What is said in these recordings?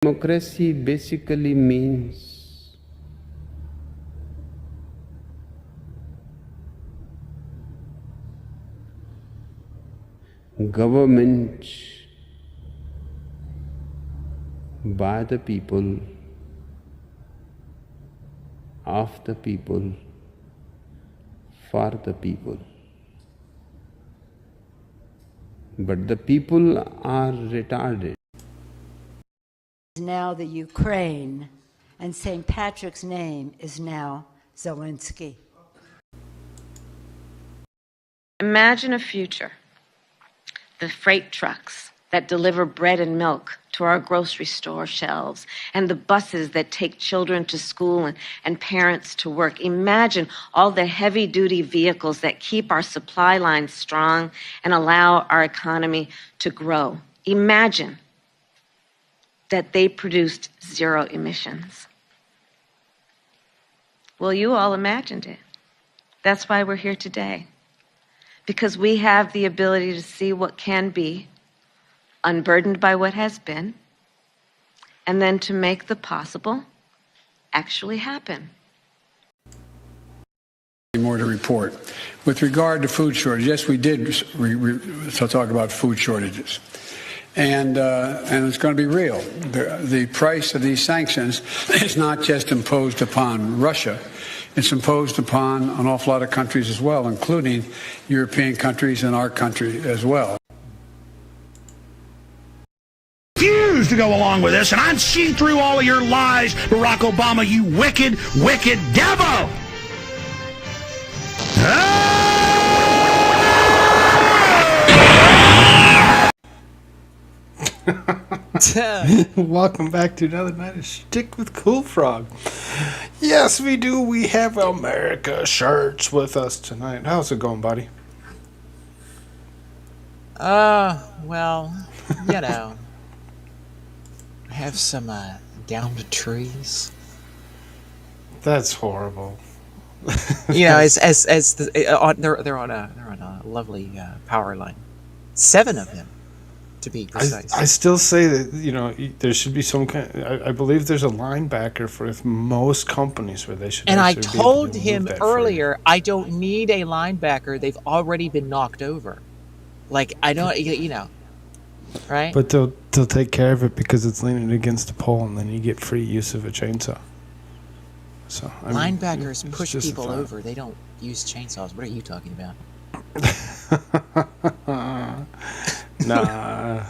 Democracy basically means government by the people, of the people, for the people. But the people are retarded. Now the Ukraine, and St. Patrick's name is now Zelensky. Imagine a future. The freight trucks that deliver bread and milk to our grocery store shelves, and the buses that take children to school and parents to work. Imagine all the heavy-duty vehicles that keep our supply lines strong and allow our economy to grow. Imagine that they produced zero emissions. Well, you all imagined it. That's why we're here today. Because we have the ability to see what can be, unburdened by what has been, and then to make the possible actually happen. More to report. With regard to food shortages, yes, we did talk about food shortages. And it's going to be real. The price of these sanctions is not just imposed upon Russia. It's imposed upon an awful lot of countries as well, including European countries and our country as well. Refuse to go along with this, and I've seen through all of your lies, Barack Obama, you wicked, wicked devil! Welcome back to another night of Stick with Koolfrogg. Yes, we do. We have America shirts with us tonight. How's it going, buddy? Well, you know, I have some downed trees. That's horrible. You know, they're on a lovely power line. 7 of them, to be precise. I still say that, you know, there should be some kind. I believe there's a linebacker for most companies where they should. And I told him earlier, I don't need a linebacker. They've already been knocked over. Like, I don't, you know, right? But they'll take care of it because it's leaning against the pole, and then you get free use of a chainsaw. So linebackers push people over. They don't use chainsaws. What are you talking about? Nah,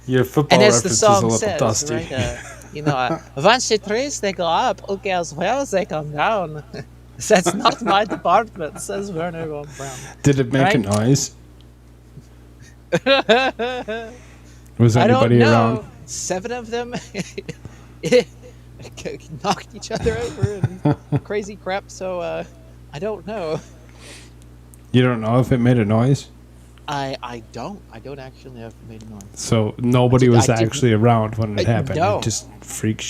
your football and as the reference song is a little says, dusty. Right, you know, once the trees they go up, who cares where they come down? That's not my department, says Werner von Braun. Did it make a noise? Was anybody around? 7 of them knocked each other over and crazy crap. So I don't know. You don't know if it made a noise? I don't actually know if it made a noise. So nobody was actually around when it happened. No. It just freak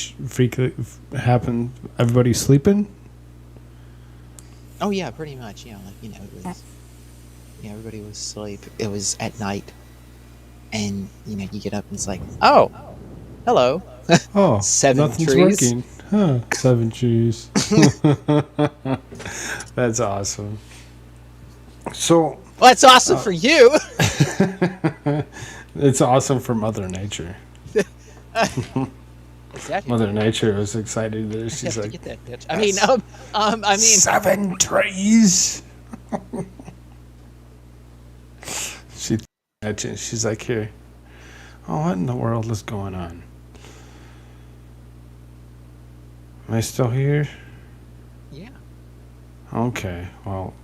happened. Everybody sleeping? Oh yeah, pretty much. Yeah, like, you know, it was. Yeah, everybody was asleep. It was at night, and you know, you get up and it's like, oh, hello. Oh, 7 nothing's trees. working. Huh? 7 trees. That's awesome. So. Well, it's awesome for you. It's awesome for Mother Nature. Mother Nature was excited there. She's like, get that bitch. I mean, 7 trees. She's like, here. Oh, what in the world is going on? Am I still here? Yeah. Okay. Well.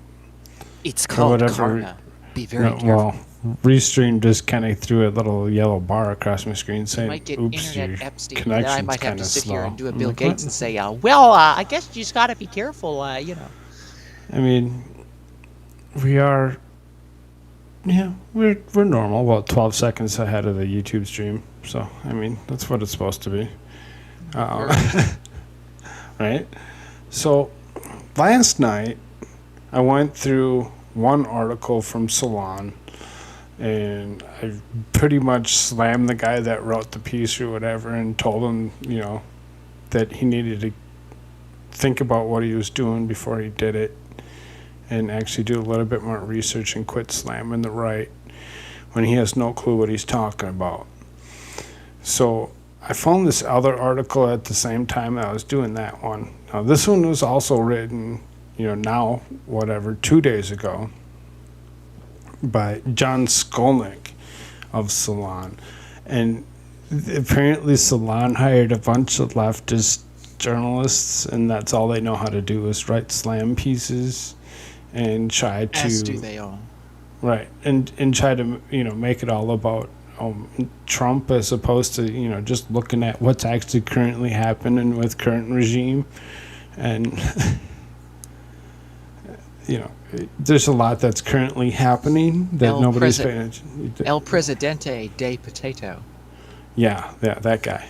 It's called karma. Be very careful. Well, Restream just kind of threw a little yellow bar across my screen saying, might get oops, your internet Epstein. connection's I might have kind to of sit slow. here and do a I'm Bill like, Gates what? and say, I guess you just got to be careful, you know. I mean, we are, yeah, we're normal, about 12 seconds ahead of the YouTube stream. So, I mean, that's what it's supposed to be. Right? So, last night, I went through one article from Salons, and I pretty much slammed the guy that wrote the piece or whatever, and told him, that he needed to think about what he was doing before he did it, and actually do a little bit more research and quit slamming the right when he has no clue what he's talking about. So I found this other article at the same time I was doing that one. Now, this one was also written, 2 days ago, by John Skolnick of Salon. And apparently Salon hired a bunch of leftist journalists, and that's all they know how to do is write slam pieces and try to... As do they all. Right, and try to, make it all about Trump, as opposed to, just looking at what's actually currently happening with current regime. And, there's a lot that's currently happening that nobody's paying attention. El Presidente de Potato. Yeah, that guy.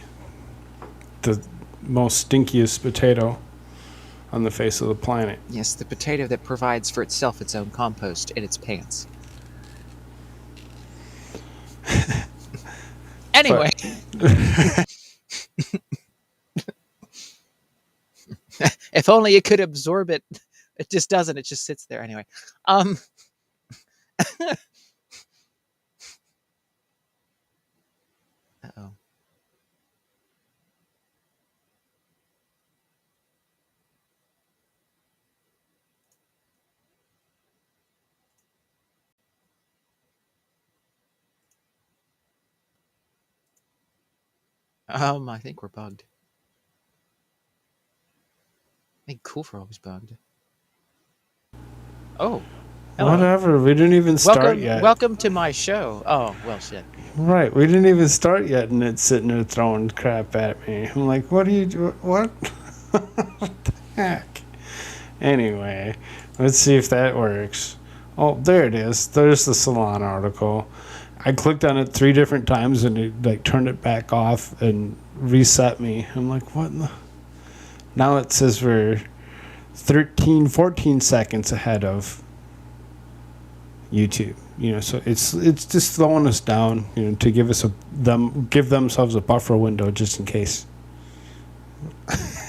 The most stinkiest potato on the face of the planet. Yes, the potato that provides for itself its own compost in its pants. Anyway. If only it could absorb it. It just doesn't. It just sits there anyway. Uh-oh. I think we're bugged. I think Koolfrogg's bugged. Oh. Hello. Whatever, we didn't even start yet. Welcome to my show. Oh, well, shit. Right, we didn't even start yet, and it's sitting there throwing crap at me. I'm like, what are you doing? What? What the heck? Anyway, let's see if that works. Oh, there it is. There's the Salon article. I clicked on it 3 different times, and it turned it back off and reset me. I'm like, what in the... Now it says we're 14 seconds ahead of YouTube. So it's just slowing us down, to give us give themselves a buffer window just in case.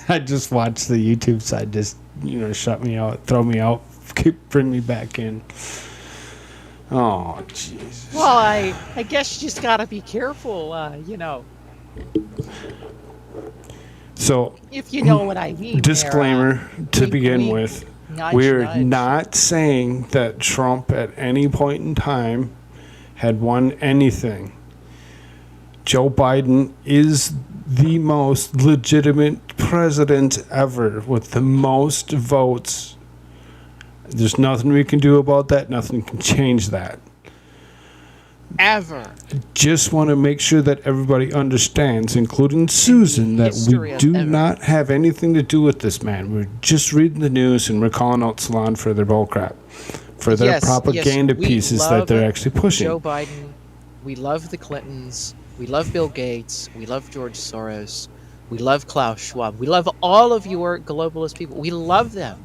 I just watched the YouTube side just shut me out, throw me out, bring me back in. Oh, Jesus. Well, I guess you just gotta be careful, So, if you know what I mean. Disclaimer to begin with. Nudge, We're nudge. not saying that Trump at any point in time had won anything. Joe Biden is the most legitimate president ever with the most votes. There's nothing we can do about that. Nothing can change that. Ever. Just want to make sure that everybody understands, including Susan, that we do not have anything to do with this man. We're just reading the news and we're calling out Salon for their bullcrap, for their propaganda pieces that they're actually pushing. Joe Biden. We love the Clintons. We love Bill Gates. We love George Soros. We love Klaus Schwab. We love all of your globalist people. We love them.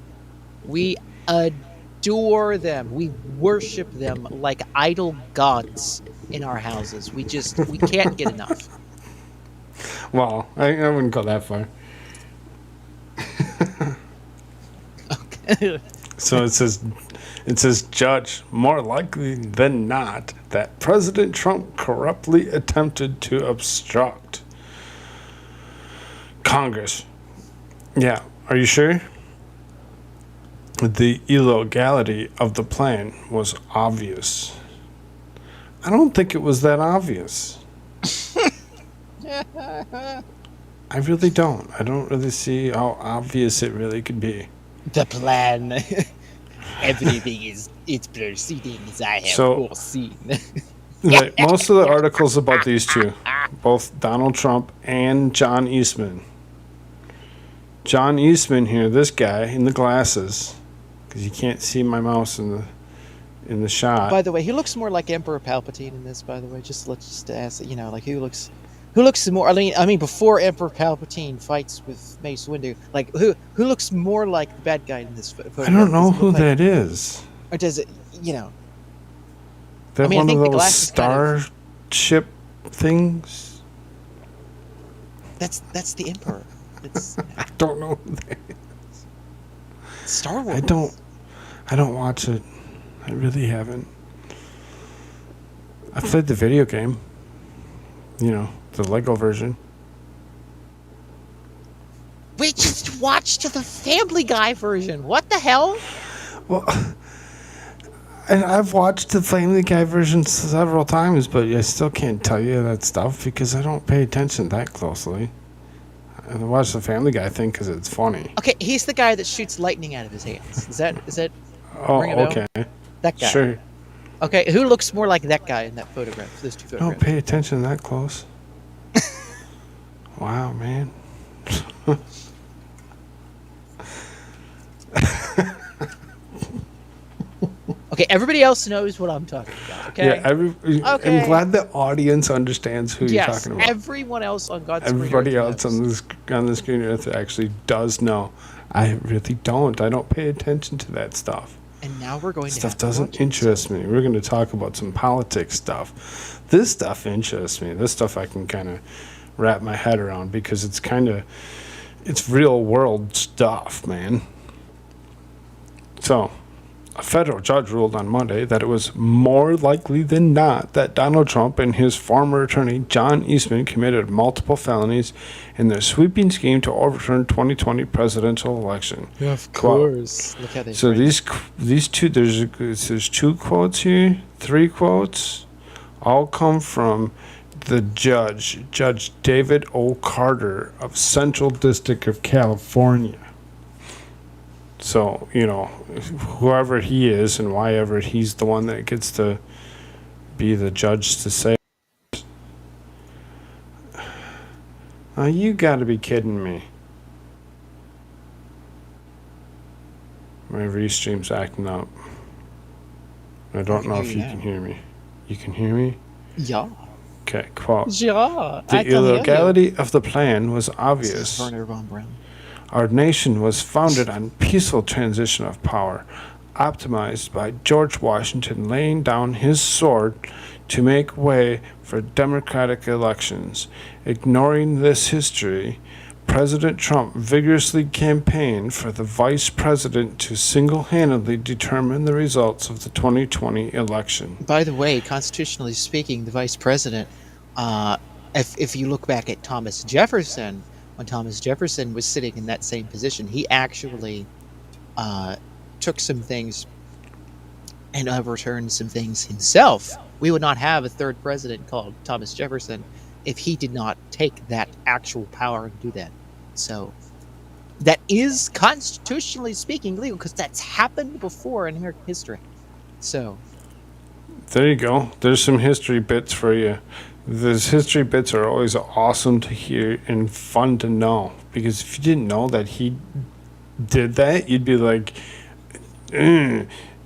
We adore them. We worship them like idol gods in our houses. We can't get enough. Well, I wouldn't go that far. Okay. So it says, Judge, more likely than not, that President Trump corruptly attempted to obstruct Congress. Yeah, are you sure? The illegality of the plan was obvious. I don't think it was that obvious. I really don't. I don't really see how obvious it really could be. The plan. Everything it's proceeding as I have foreseen. Right, most of the articles about these two, both Donald Trump and John Eastman. John Eastman here, this guy in the glasses, because you can't see my mouse in the shot. By the way, he looks more like Emperor Palpatine in this. By the way, let's just ask, like who looks more? I mean, before Emperor Palpatine fights with Mace Windu, like who looks more like the bad guy in this photo? I don't know who that is. Or does it, They're I mean, I one think of the those glass is kind of- starship things. That's the Emperor. It's I don't know who that is. Star Wars. I don't watch it. I really haven't. I played the video game. You know, the Lego version. We just watched the Family Guy version. What the hell? Well, and I've watched the Family Guy version several times, but I still can't tell you that stuff because I don't pay attention that closely. I watch the Family Guy thing because it's funny. Okay, he's the guy that shoots lightning out of his hands. Is that? Oh, ring a bell? okay. That guy? Sure. Okay, who looks more like that guy in that photograph? Those two I don't photographs. pay attention that close. Wow, man. Okay, everybody else knows what I'm talking about. Okay. Yeah, Okay. I'm glad the audience understands who you're talking about. Everyone else on God's Green Everybody Earth else knows. on this green earth actually does know. I really don't. I don't pay attention to that stuff. And now we're going to Stuff have to watch doesn't it. interest me. We're going to talk about some politics stuff. This stuff interests me. This stuff I can kind of wrap my head around because it's real world stuff, man. So, a federal judge ruled on Monday that it was more likely than not that Donald Trump and his former attorney, John Eastman, committed multiple felonies in their sweeping scheme to overturn 2020 presidential election. Yeah, of Quote. course. Look how they So frame these two, there's 2 quotes here, 3 quotes, all come from the judge, Judge David O. Carter of Central District of California. So, you know, whoever he is and why ever he's the one that gets to be the judge to say. You gotta be kidding me. My restream's acting up. I don't know if you can hear me. You can hear me? Yeah. Okay, quote. Yeah. The illegality of the plan was This is obvious. Werner von Braun. Our nation was founded on peaceful transition of power, optimized by George Washington laying down his sword to make way for democratic elections. Ignoring this history, President Trump vigorously campaigned for the vice president to single-handedly determine the results of the 2020 election. By the way, constitutionally speaking, the vice president, if you look back at Thomas Jefferson, when Thomas Jefferson was sitting in that same position, he actually took some things and overturned some things himself. We would not have a third president called Thomas Jefferson if he did not take that actual power and do that. So that is constitutionally speaking legal because that's happened before in American history. So There you go. There's some history bits for you. Those history bits are always awesome to hear and fun to know. Because if you didn't know that he did that, you'd be like,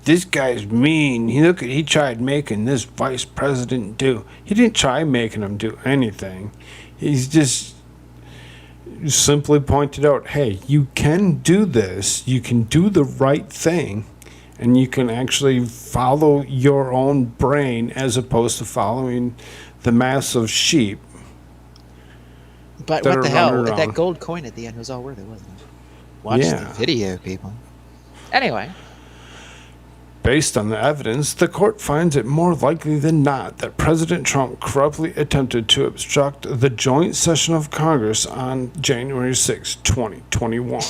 this guy's mean. He tried making this vice president do. He didn't try making him do anything. He's just simply pointed out, hey, you can do this. You can do the right thing. And you can actually follow your own brain as opposed to following the mass of sheep. But that what the are hell? running That around. gold coin at the end was all worth it, wasn't it? Watch Yeah. the video, people. Anyway, Based on the evidence, the court finds it more likely than not that President Trump corruptly attempted to obstruct the joint session of Congress on January 6, 2021.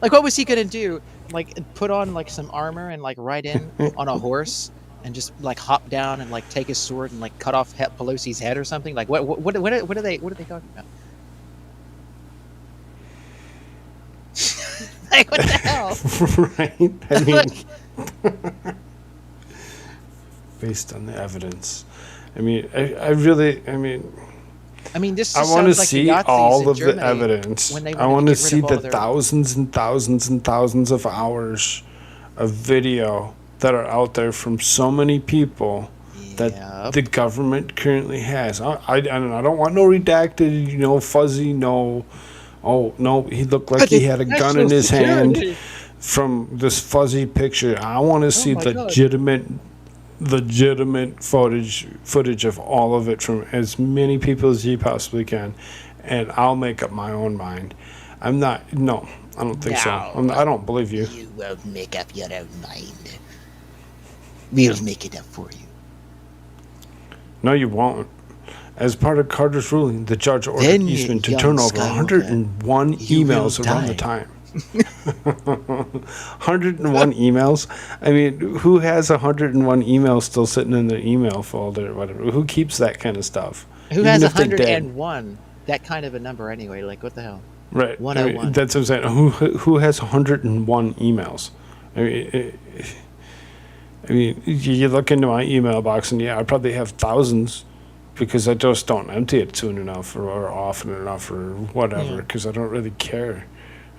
like, what was he gonna do? Like, put on like some armor and like ride in on a horse and just like hop down and like take his sword and like cut off Pelosi's head or something? Like, what are they talking about? Like, what the hell? Right? I mean, based on the evidence. I mean, I mean, this. I Just want to sounds like the see Nazis all in of the Germany evidence. when they I wanted want to to get rid see of all the their- thousands and thousands and thousands of hours of video that are out there from so many people that Yep. the government currently has. I don't want no redacted, fuzzy, no. Oh, no, he looked like he had a gun in his hand from this fuzzy picture. I want to see my God. legitimate legitimate footage of all of it from as many people as you possibly can, and I'll make up my own mind. I'm not. No, I don't think so. I don't believe you. You won't make up your own mind. We'll make it up for you. No, you won't. As part of Carter's ruling, the judge ordered Then, Eastman to young turn over Skywalker, 101 you will emails around the die. time. 101 emails? I mean, who has 101 emails still sitting in their email folder or whatever? Who keeps that kind of stuff? Who Even has if they're dead. 101? That kind of a number anyway. Like, what the hell? Right. I 101. mean, that's what I'm saying. Who has 101 emails? I mean, you look into my email box, and yeah, I probably have thousands because I just don't empty it soon enough or often enough or whatever because I don't really care.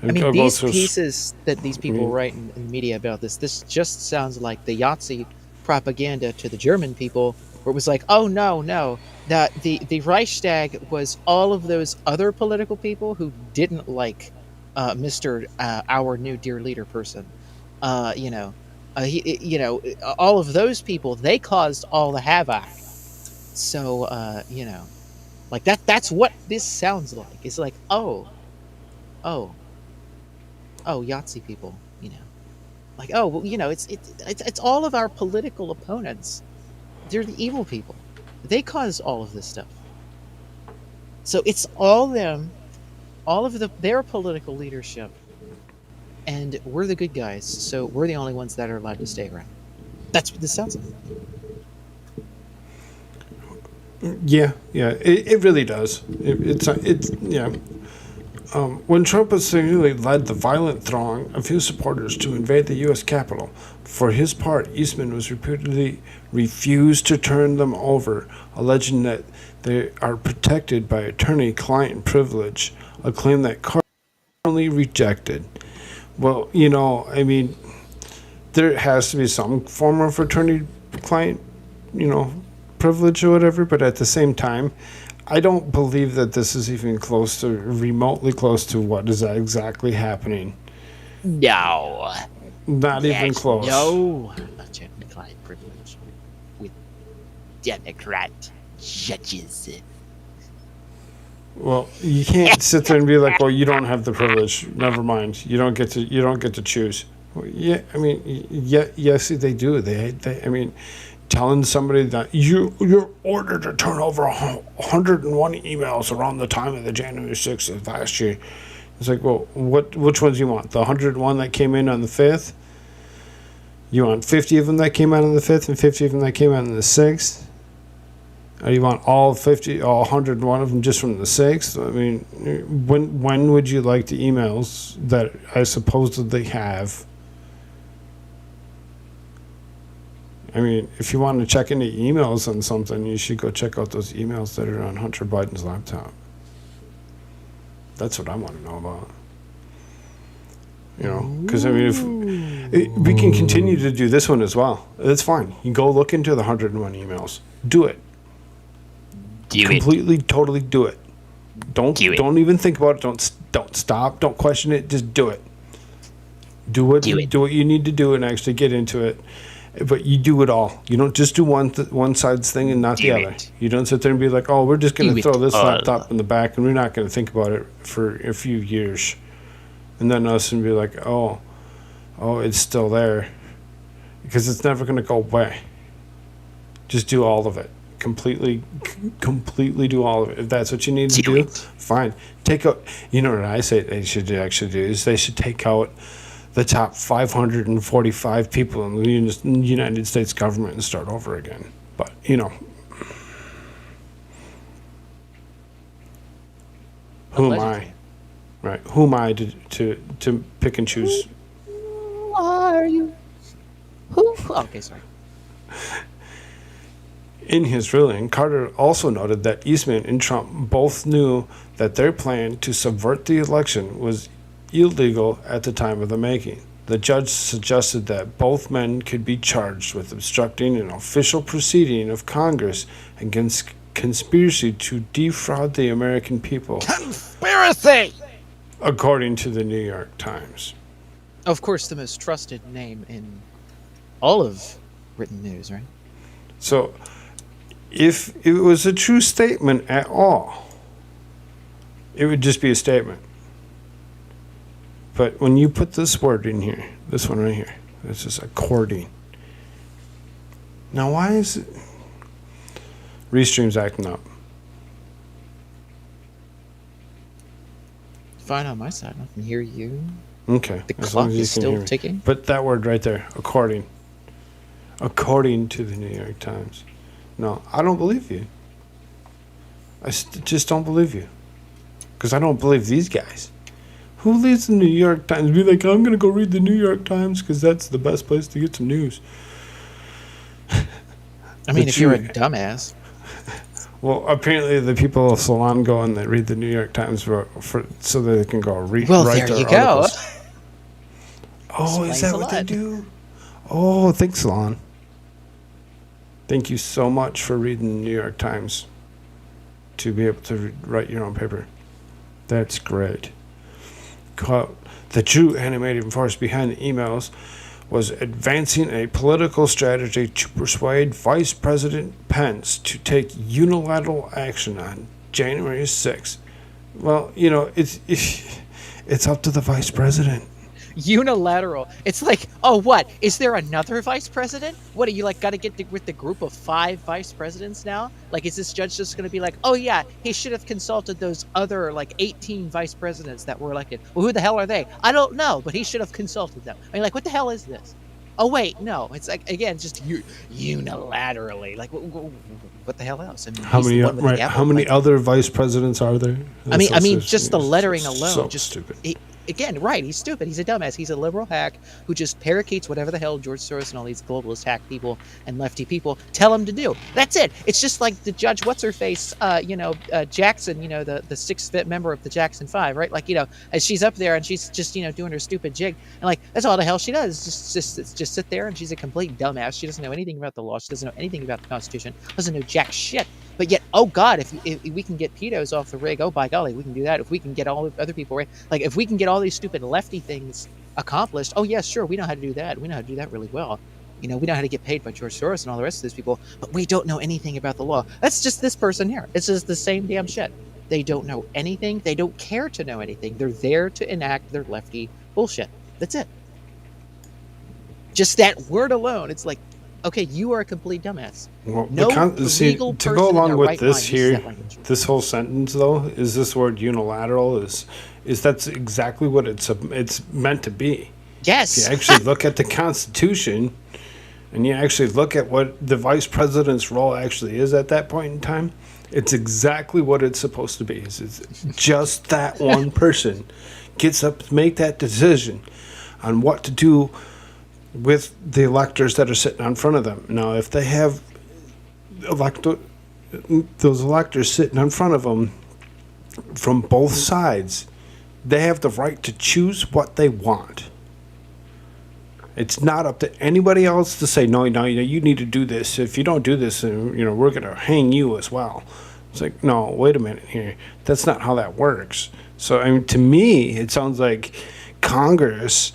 I mean, I've these also pieces that these people write in the media about this just sounds like the Yahtzee propaganda to the German people, where it was like, oh, no, that the Reichstag was all of those other political people who didn't like Mr. Our new dear leader person. All of those people, they caused all the havoc. So, like that's what this sounds like. It's like, oh, Yahtzee people, like, oh, well, it's all of our political opponents. They're the evil people. They cause all of this stuff. So it's all them, all of their political leadership, and we're the good guys. So we're the only ones that are allowed to stay around. That's what this sounds like. Yeah, it really does. When Trump essentially led the violent throng of his supporters to invade the U.S. Capitol, for his part, Eastman was reputedly refused to turn them over, alleging that they are protected by attorney-client privilege, a claim that Carter only rejected. Well, I mean, there has to be some form of attorney-client, privilege or whatever, but at the same time, I don't believe that this is even close to, remotely close to what is exactly happening. No. Not even close. No attorney-client privilege with Democrat judges. Well, you can't sit there and be like, "Well, you don't have the privilege. Never mind. You don't get to choose." Well, yeah, I mean, yes, they do. I mean, telling somebody that you're ordered to turn over 101 emails around the time of the January 6th of last year. It's like, well, which ones you want? The 101 that came in on the 5th? You want 50 of them that came out on the 5th and 50 of them that came out on the 6th? Or you want all 101 of them just from the 6th? I mean, when would you like the emails that I supposedly have? I mean, if you want to check into emails on something, you should go check out those emails that are on Hunter Biden's laptop. That's what I want to know about. Because, I mean, we can continue to do this one as well. That's fine. You go look into the 101 emails. Do it. Completely, totally do it. Don't even think about it. Don't stop. Don't question it. Just do it. Do what you need to do and actually get into it. But you do it all. You don't just do one side's thing and not the other. You don't sit there and be like, oh, we're just going to throw this laptop in the back and we're not going to think about it for a few years. And then us and be like, oh, it's still there. Because it's never going to go away. Just do all of it. Completely do all of it. If that's what you need to do, fine. Take out, you know what I say they should actually do is they should take out the top 545 people in the United States government and start over again. But, who am I? Right. Who am I to pick and choose? Who are you? Who? Okay, sorry. In his ruling, Carter also noted that Eastman and Trump both knew that their plan to subvert the election was illegal at the time of the making. The judge suggested that both men could be charged with obstructing an official proceeding of Congress against conspiracy to defraud the American people. Conspiracy! According to the New York Times. Of course, the most trusted name in all of written news, right? So, if it was a true statement at all, it would just be a statement. But when you put this word in here, this one right here, this is according. Now, why is it? Restream's acting up. Fine on my side. I can hear you. Okay. The as long clock as you is can still hear me. ticking. But that word right there, according. According to the New York Times. No, I don't believe you. I just don't believe you. Because I don't believe these guys. Who reads the New York Times? Be like, I'm going to go read the New York Times because that's the best place to get some news. I mean, if you're a dumbass. Well, apparently the people of Salons go and they read the New York Times for so that they can go read. Well, write there their you articles. go. Oh, is Explains that a what they lot. do? Oh, thanks, Salon. Thank you so much for reading the New York Times to be able to write your own paper. That's great. Quote, the true animating force behind the emails was advancing a political strategy to persuade Vice President Pence to take unilateral action on January 6th. Well, you know, it's up to the Vice President. Unilateral. It's like, oh, what? Is there another vice president? What, are you like got to get with the group of 5 vice presidents now? Like, is this judge just going to be like, oh, yeah, he should have consulted those other, like, 18 vice presidents that were elected. Well, who the hell are they? I don't know, but he should have consulted them. I mean, like, what the hell is this? Oh, wait, no. It's like, again, just unilaterally. Like, what the hell else? I mean, How many other vice presidents are there? I mean, just the lettering alone. So just stupid. Again, right, he's stupid. He's a dumbass. He's a liberal hack who just parakeets whatever the hell George Soros and all these globalist hack people and lefty people tell him to do. That's it. It's just like the Judge What's-Her-Face, Jackson, the 6th member of the Jackson 5, right? Like, as she's up there and she's just, doing her stupid jig. And, like, that's all the hell she does. Just sit there and she's a complete dumbass. She doesn't know anything about the law. She doesn't know anything about the Constitution. Doesn't know jack shit. But yet, oh God, if we can get pedos off the rig, oh by golly, we can do that. If we can get all the other people, right? Like, if we can get all these stupid lefty things accomplished, oh yeah, sure, we know how to do that. We know how to do that really well. We know how to get paid by George Soros and all the rest of those people, but we don't know anything about the law. That's just this person here. It's just the same damn shit. They don't know anything. They don't care to know anything. They're there to enact their lefty bullshit. That's it. Just that word alone, it's like, okay, you are a complete dumbass. Well, no legal to person go in along their with right this mind uses here, that language. this whole sentence though, is this word unilateral is that's exactly what it's meant to be. Yes. If you actually look at the Constitution, and you actually look at what the vice president's role actually is at that point in time, it's exactly what it's supposed to be. It's just that one person gets up to make that decision on what to do with the electors that are sitting in front of them. Now, if they have those electors sitting in front of them from both sides, they have the right to choose what they want. It's not up to anybody else to say, no, you need to do this. If you don't do this, we're going to hang you as well. It's like, no, wait a minute here. That's not how that works. So, I mean, to me, it sounds like Congress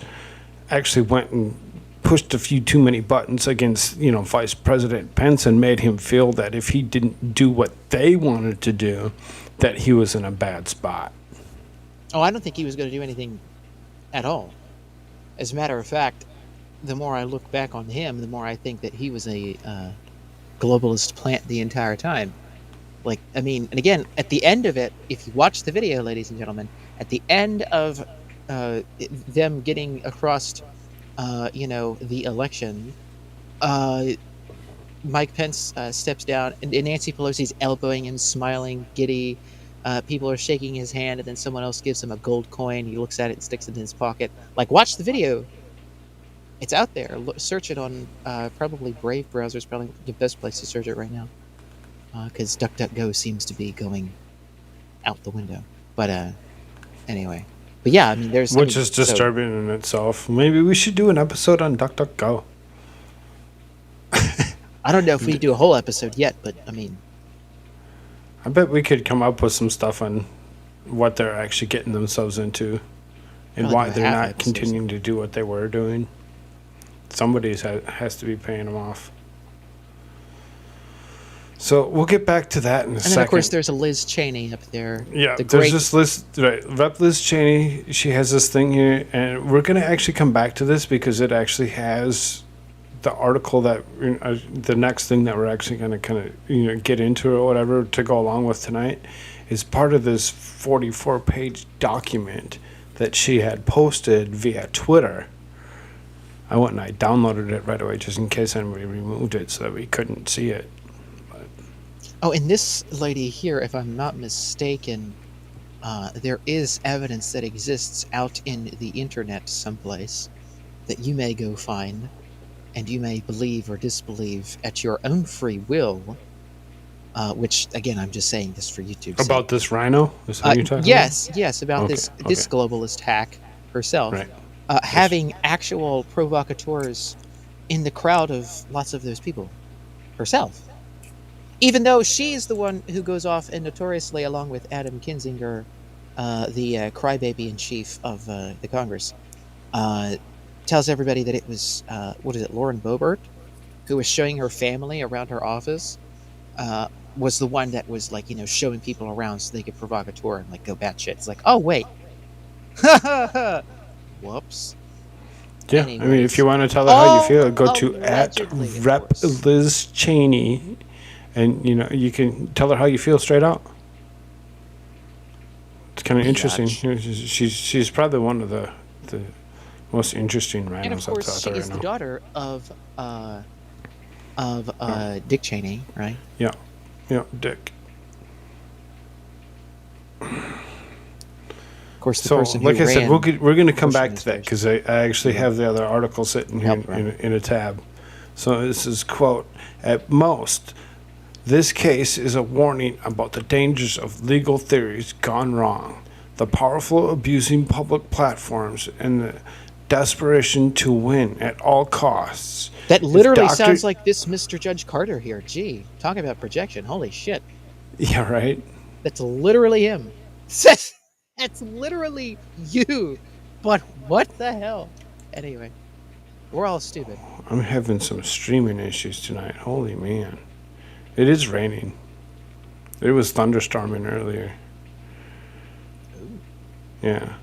actually went and pushed a few too many buttons against, Vice President Pence and made him feel that if he didn't do what they wanted to do, that he was in a bad spot. Oh, I don't think he was going to do anything at all. As a matter of fact, the more I look back on him, the more I think that he was a globalist plant the entire time. Like, I mean, and again, at the end of it, if you watch the video, ladies and gentlemen, at the end of them getting across the election, Mike Pence steps down, and Nancy Pelosi's elbowing him, smiling, giddy. People are shaking his hand, and then someone else gives him a gold coin. He looks at it and sticks it in his pocket. Like, watch the video. It's out there. Search it on probably Brave browser is probably the best place to search it right now, because DuckDuckGo seems to be going out the window. But anyway. But yeah, I mean, which is disturbing in itself. Maybe we should do an episode on DuckDuckGo. I don't know if we do a whole episode yet, but I mean, I bet we could come up with some stuff on what they're actually getting themselves into and why they're not continuing to do what they were doing. Somebody has to be paying them off. So we'll get back to that in a second. And then, of course, there's a Liz Cheney up there. Yeah, the there's great. this list, right? Rep Liz Cheney, she has this thing here, and we're going to actually come back to this because it actually has the article that the next thing that we're actually going to kind of get into or whatever to go along with tonight is part of this 44-page document that she had posted via Twitter. I went and I downloaded it right away just in case anybody removed it so that we couldn't see it. Oh, and this lady here, if I'm not mistaken, there is evidence that exists out in the internet someplace that you may go find, and you may believe or disbelieve at your own free will. Which, again, I'm just saying this for YouTube. About this rhino? Is that what you're talking yes, about Okay, this okay. globalist hack herself, Right. having actual provocateurs in the crowd of lots of those people herself. Even though she is the one who goes off and notoriously, along with Adam Kinzinger, the crybaby in chief of the Congress, tells everybody that it was, Lauren Boebert, who was showing her family around her office, was the one that was showing people around so they could provocateur and go batshit. It's like, oh wait, whoops. Yeah, Anyways. I mean, if you want to tell her how you feel, go to Allegedly, of @Rep course. Liz Cheney, and you can tell her how you feel straight out. It's kind of interesting. She's probably one of the most interesting And of rhinos out course, she there is right the now. daughter of Dick Cheney, right? Yeah, Dick. Of course, the So, person like who I said, ran we're going to come Bush back to that because I actually have the other article sitting here Yep, right. in a tab. So this is, quote, "At most, this case is a warning about the dangers of legal theories gone wrong, the powerful abusing public platforms, and the desperation to win at all costs." That literally Dr. sounds like this Mr. Judge Carter here. Gee, talk about projection. Holy shit. Yeah, right? That's literally him. That's literally you. But what the hell? Anyway, we're all stupid. I'm having some streaming issues tonight. Holy man. It is raining. It was thunderstorming earlier. Yeah.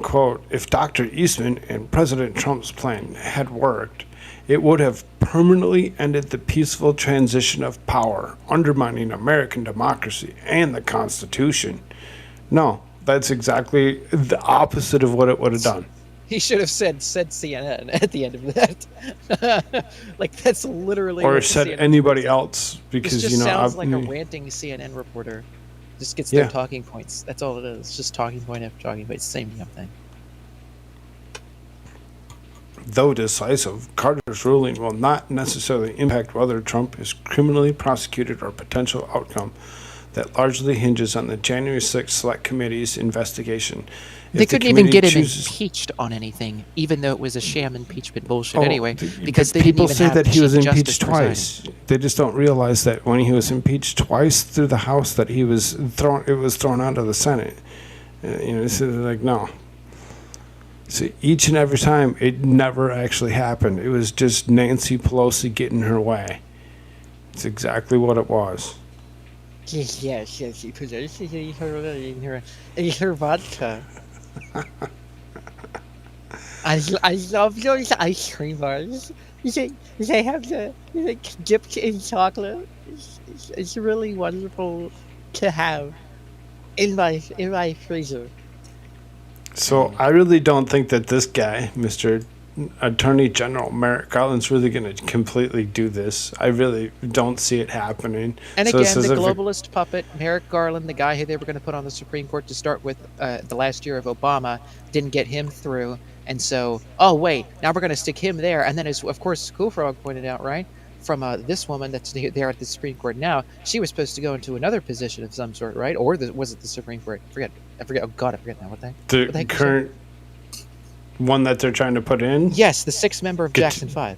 Quote, "If Dr. Eastman and President Trump's plan had worked, it would have permanently ended the peaceful transition of power, undermining American democracy and the Constitution." No, that's exactly the opposite of what it would have done. He should have said CNN at the end of that. That's literally Or what said CNN anybody else, because, This just sounds like a I've- ranting CNN reporter. Just gets Yeah. their talking points. That's all it is. It's just talking point after talking point. It's the same damn thing. Though decisive, Carter's ruling will not necessarily impact whether Trump is criminally prosecuted or potential outcome that largely hinges on the January 6th Select Committee's investigation. They If the couldn't even committee get him chooses- impeached on anything, even though it was a sham impeachment bullshit Oh, anyway, because they people didn't even say have that the he was Chief Justice impeached twice. They just don't realize that when he was impeached twice through the House, that he was thrown. It was thrown out of the Senate. So they're like, no. So each and every time, it never actually happened. It was just Nancy Pelosi getting her way. It's exactly what it was. Yes, she put in her vodka. I love those ice cream bars. They have the dipped in chocolate. It's really wonderful to have in my freezer. So I really don't think that this guy, Mr. Attorney General Merrick Garland's really going to completely do this. I really don't see it happening. And So it again, says the if it- globalist puppet, Merrick Garland, the guy who they were going to put on the Supreme Court to start with the last year of Obama, didn't get him through. And so, oh, wait, now we're going to stick him there. And then, as of course, Koolfrogg pointed out, right, from this woman that's there at the Supreme Court now, she was supposed to go into another position of some sort, right? Or was it the Supreme Court? I forget. Oh, God, I forget now. What the heck? the What the heck is current one that they're trying to put in. Yes, the sixth member of Good. Jackson 5,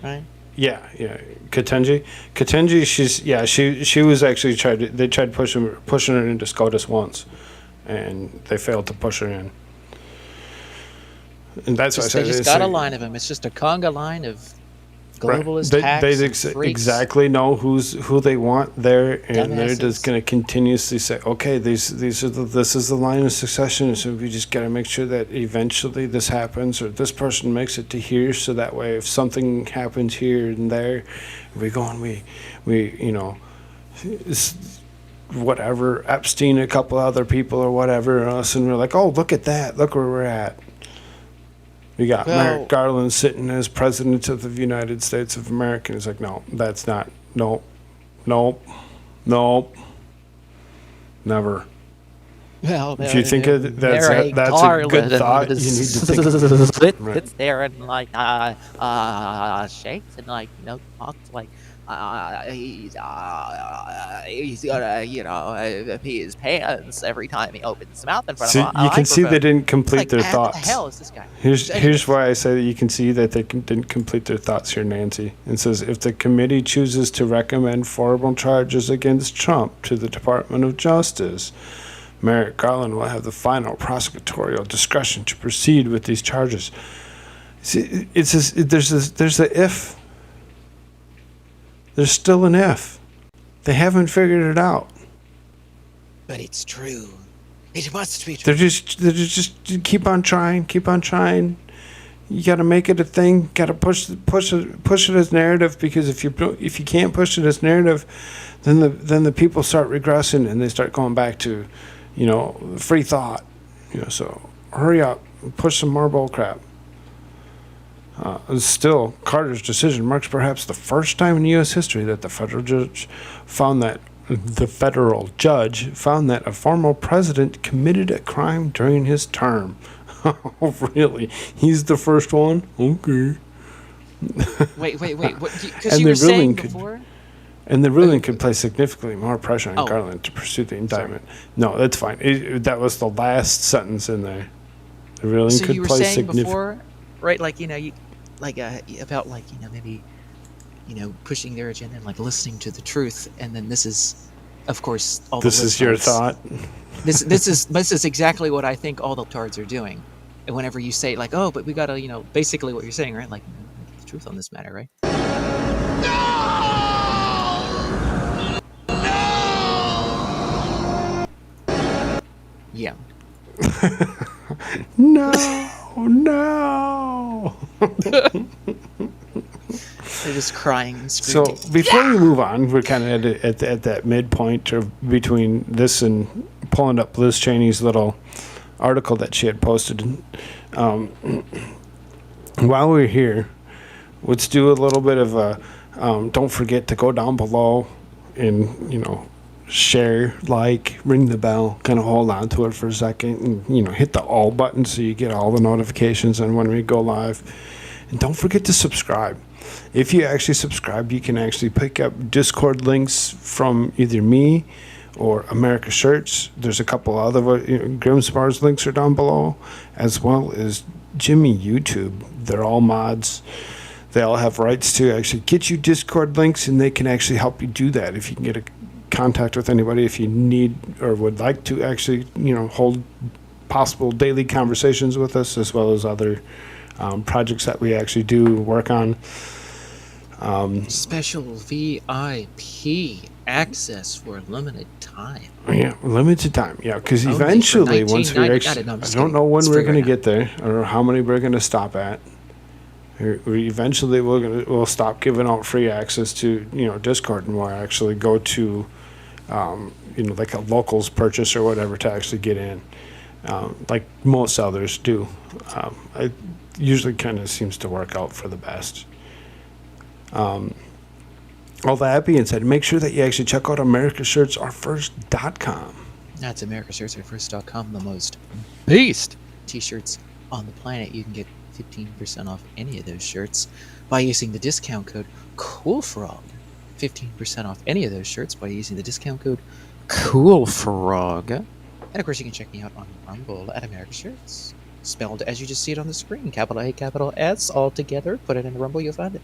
right? Yeah. Ketanji, she was actually they tried pushing her into SCOTUS once, and they failed to push her in. And that's why I They said just it's got a like- line of them. It's just a conga line of globalist hacks, They and freaks. exactly know who they want there, and they're Dumbasses. just going to continuously say, okay, this is the line of succession, so we just got to make sure that eventually this happens, or this person makes it to here, so that way if something happens here and there, we go and we whatever, Epstein, a couple other people or whatever, us, and we're like, oh, look at that, look where we're at. We got Merrick Garland sitting as president of the United States of America. He's like, no, that's not, nope, never. Well, If you think that's a good thought, you need to think. Right. Sits there and like shakes and like talks like he's gonna pee his pants every time he opens his mouth in front of a You can see they didn't complete their What thoughts. the hell is this guy? Here's why I say that you can see that they didn't complete their thoughts here, Nancy. It says, if the committee chooses to recommend formal charges against Trump to the Department of Justice, Merrick Garland will have the final prosecutorial discretion to proceed with these charges. See, there's a if. There's still an if. They haven't figured it out. But it's true. It must be true. They're just keep on trying. You got to make it a thing. Got to push it as narrative, because if you can't push it as narrative, then the people start regressing and they start going back to, free thought. So hurry up, push some more bull crap. Still, Carter's decision marks perhaps the first time in U.S. history that the federal judge found that a former president committed a crime during his term. Oh, really? He's the first one? Okay. Wait. Because you were saying before? And the ruling could place significantly more pressure on Oh. Garland to pursue the indictment. No, that's fine. That was the last sentence in there. The ruling So could you were place saying significant. before, right? Like about maybe pushing their agenda and like listening to the truth, and then this is, of course, all. This is your thought. This is exactly what I think all the tards are doing. And whenever you say like, oh, but we gotta, basically what you're saying, right? Like, the truth on this matter, right? Yeah. No. They're just crying and So screaming. before we move on, we're kind of at that midpoint between this and pulling up Liz Cheney's little article that she had posted. While we're here, let's do a little bit of a. Don't forget to go down below and share, like, ring the bell, kind of hold on to it for a second, and hit the all button so you get all the notifications on when we go live. And don't forget to subscribe. If you actually subscribe, you can actually pick up Discord links from either me or America Shirts. There's a couple other Grimspar's links are down below, as well as Jimmy YouTube. They're all mods. They all have rights to actually get you Discord links, and they can actually help you do that. If you can get a contact with anybody, if you need or would like to actually hold possible daily conversations with us, as well as other projects that we actually do work on. Special VIP access for a limited time. Yeah, limited time. Yeah, because Only for eventually, once we $19.99. actually, No, I'm I just don't kidding. know when It's we're free going to right get there or how many we're going to stop at. Eventually, we'll stop giving out free access to Discord, and we'll actually go to like a locals purchase or whatever to actually get in, like most others do. It usually kind of seems to work out for the best. All that being said, make sure that you actually check out americashirtsourfirst.com. That's americashirtsourfirst.com, the most beast t-shirts on the planet. You can get 15% off any of those shirts by using the discount code Koolfrogg. 15% off any of those shirts by using the discount code Koolfrogg. And of course, you can check me out on Rumble at America Shirts, spelled as you just see it on the screen, capital A, capital S, all together. Put it in Rumble, you'll find it.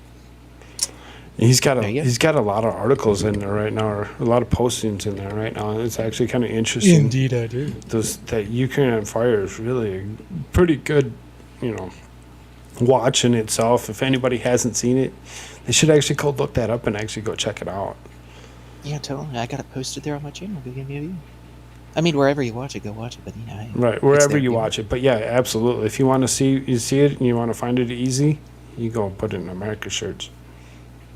He's got a lot of articles in there right now, or a lot of postings in there right now. It's actually kind of interesting. Indeed, I do. That Ukraine on Fire is really a pretty good, watch in itself. If anybody hasn't seen it, they should actually go look that up and actually go check it out. Yeah, totally. I got it posted there on my channel. Go give me a view. I mean, wherever you watch it, go watch it. But right, wherever you watch it. But yeah, absolutely. If you want to see it and you want to find it easy, you go put it in America shirts.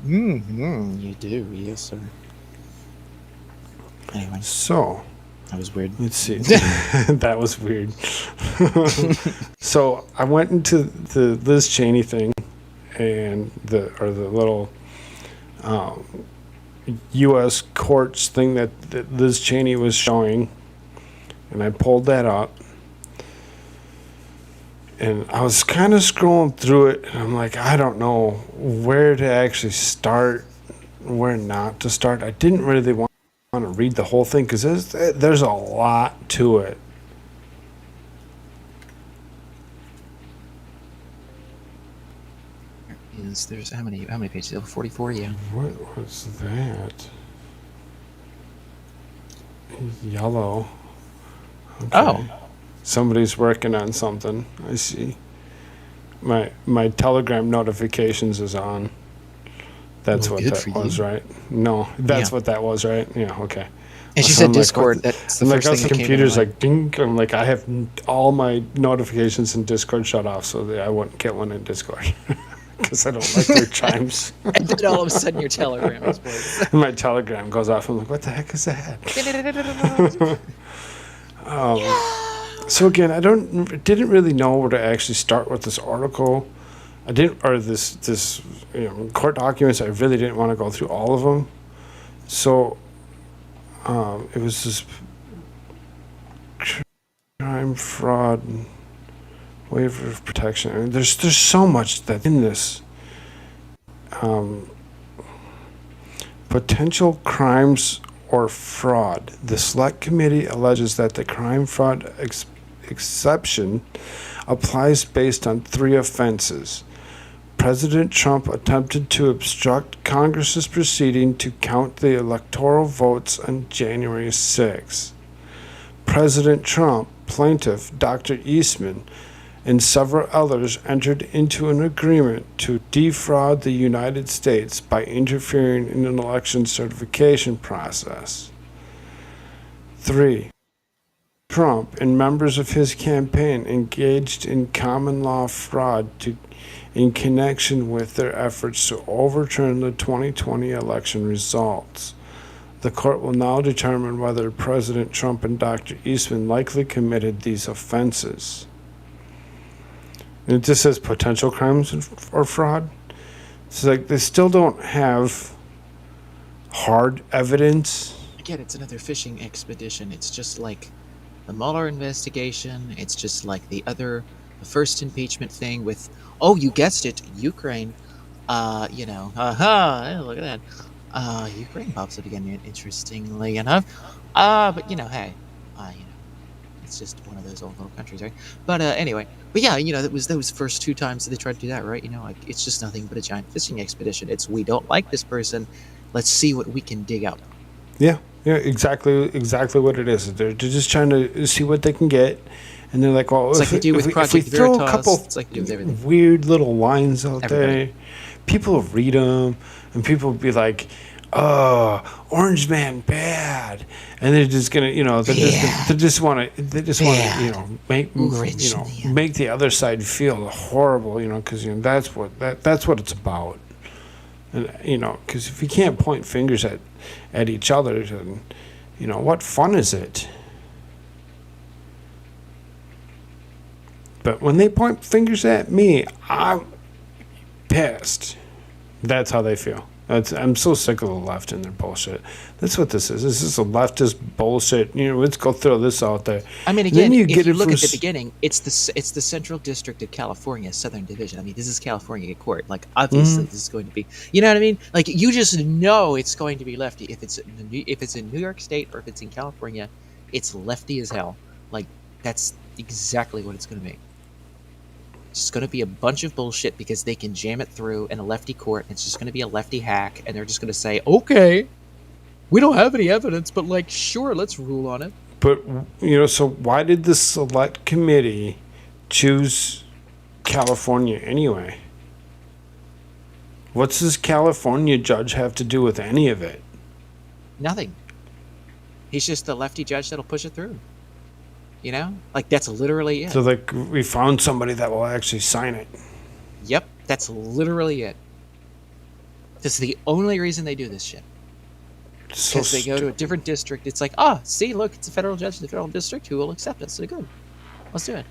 You do, yes, sir. Anyway, so that was weird. Let's see. That was weird. So I went into the Liz Cheney thing and the little U.S. courts thing that Liz Cheney was showing, and I pulled that up. And I was kind of scrolling through it, and I'm like, I don't know where to actually start, where not to start. I didn't really want to read the whole thing because there's a lot to it. There's how many pages? 44, yeah. What was that? Yellow. Okay. Oh. Somebody's working on something. I see. My Telegram notifications is on. That's what that was, right? No, that's what that was, right? Yeah, okay. And she said Discord. That's the first thing that came to computer's like ding. I'm like, I have all my notifications in Discord shut off, so that I wouldn't get one in Discord because I don't like their chimes. And then all of a sudden, your Telegram explodes. My Telegram goes off. I'm like, what the heck is that? So again, I didn't really know where to actually start with this article. I didn't, or this court documents. I really didn't want to go through all of them. So it was this crime, fraud, waiver of protection. I mean, there's so much that's in this. Potential crimes or fraud. The Select Committee alleges that the crime fraud exception applies based on 3 offenses. President Trump attempted to obstruct Congress's proceeding to count the electoral votes on January 6. President Trump, plaintiff Dr. Eastman, and several others entered into an agreement to defraud the United States by interfering in an election certification process. 3. Trump and members of his campaign engaged in common law fraud in connection with their efforts to overturn the 2020 election results. The court will now determine whether President Trump and Dr. Eastman likely committed these offenses. And it just says potential crimes or fraud. It's like they still don't have hard evidence. Again, it's another fishing expedition. It's just like the Mueller investigation. It's just like the first impeachment thing with, oh, you guessed it, Ukraine. Look at that. Ukraine pops up again, interestingly enough. But hey, it's just one of those old little countries, right? But anyway, that was those first 2 times that they tried to do that, right? It's just nothing but a giant fishing expedition. It's, we don't like this person, let's see what we can dig up. Yeah, exactly what it is. They're just trying to see what they can get, and they're like, well, it's like they do with Project if we throw Veritas, a couple it's like they do with everything. Weird little lines out there, people will read them, and people will be like, oh, Orange Man bad, and they're just gonna, they just want to, make the other side feel horrible, because that's what it's about, and because if you can't point fingers at each other, then what fun is it? But when they point fingers at me, I'm pissed. That's how they feel. I'm so sick of the left and their bullshit. That's what this is. This is a leftist bullshit. Let's go throw this out there. I mean, again, if you look at the beginning, it's the Central District of California, Southern Division. I mean, this is California court. Like, obviously, this is going to be. You know what I mean? Like, you just know it's going to be lefty. If it's in New York State or if it's in California, it's lefty as hell. Like, that's exactly what it's going to be. It's going to be a bunch of bullshit because they can jam it through in a lefty court. It's just going to be a lefty hack, and they're just going to say, okay, we don't have any evidence, but sure, let's rule on it. But, so why did the Select Committee choose California anyway? What's this California judge have to do with any of it? Nothing. He's just a lefty judge that'll push it through. You know? Like, that's literally it. So, like, we found somebody that will actually sign it. Yep, that's literally it. This is the only reason they do this shit. So Because they go to a different district. It's like, see, look, it's a federal judge in the federal district who will accept us. So good. Let's do it.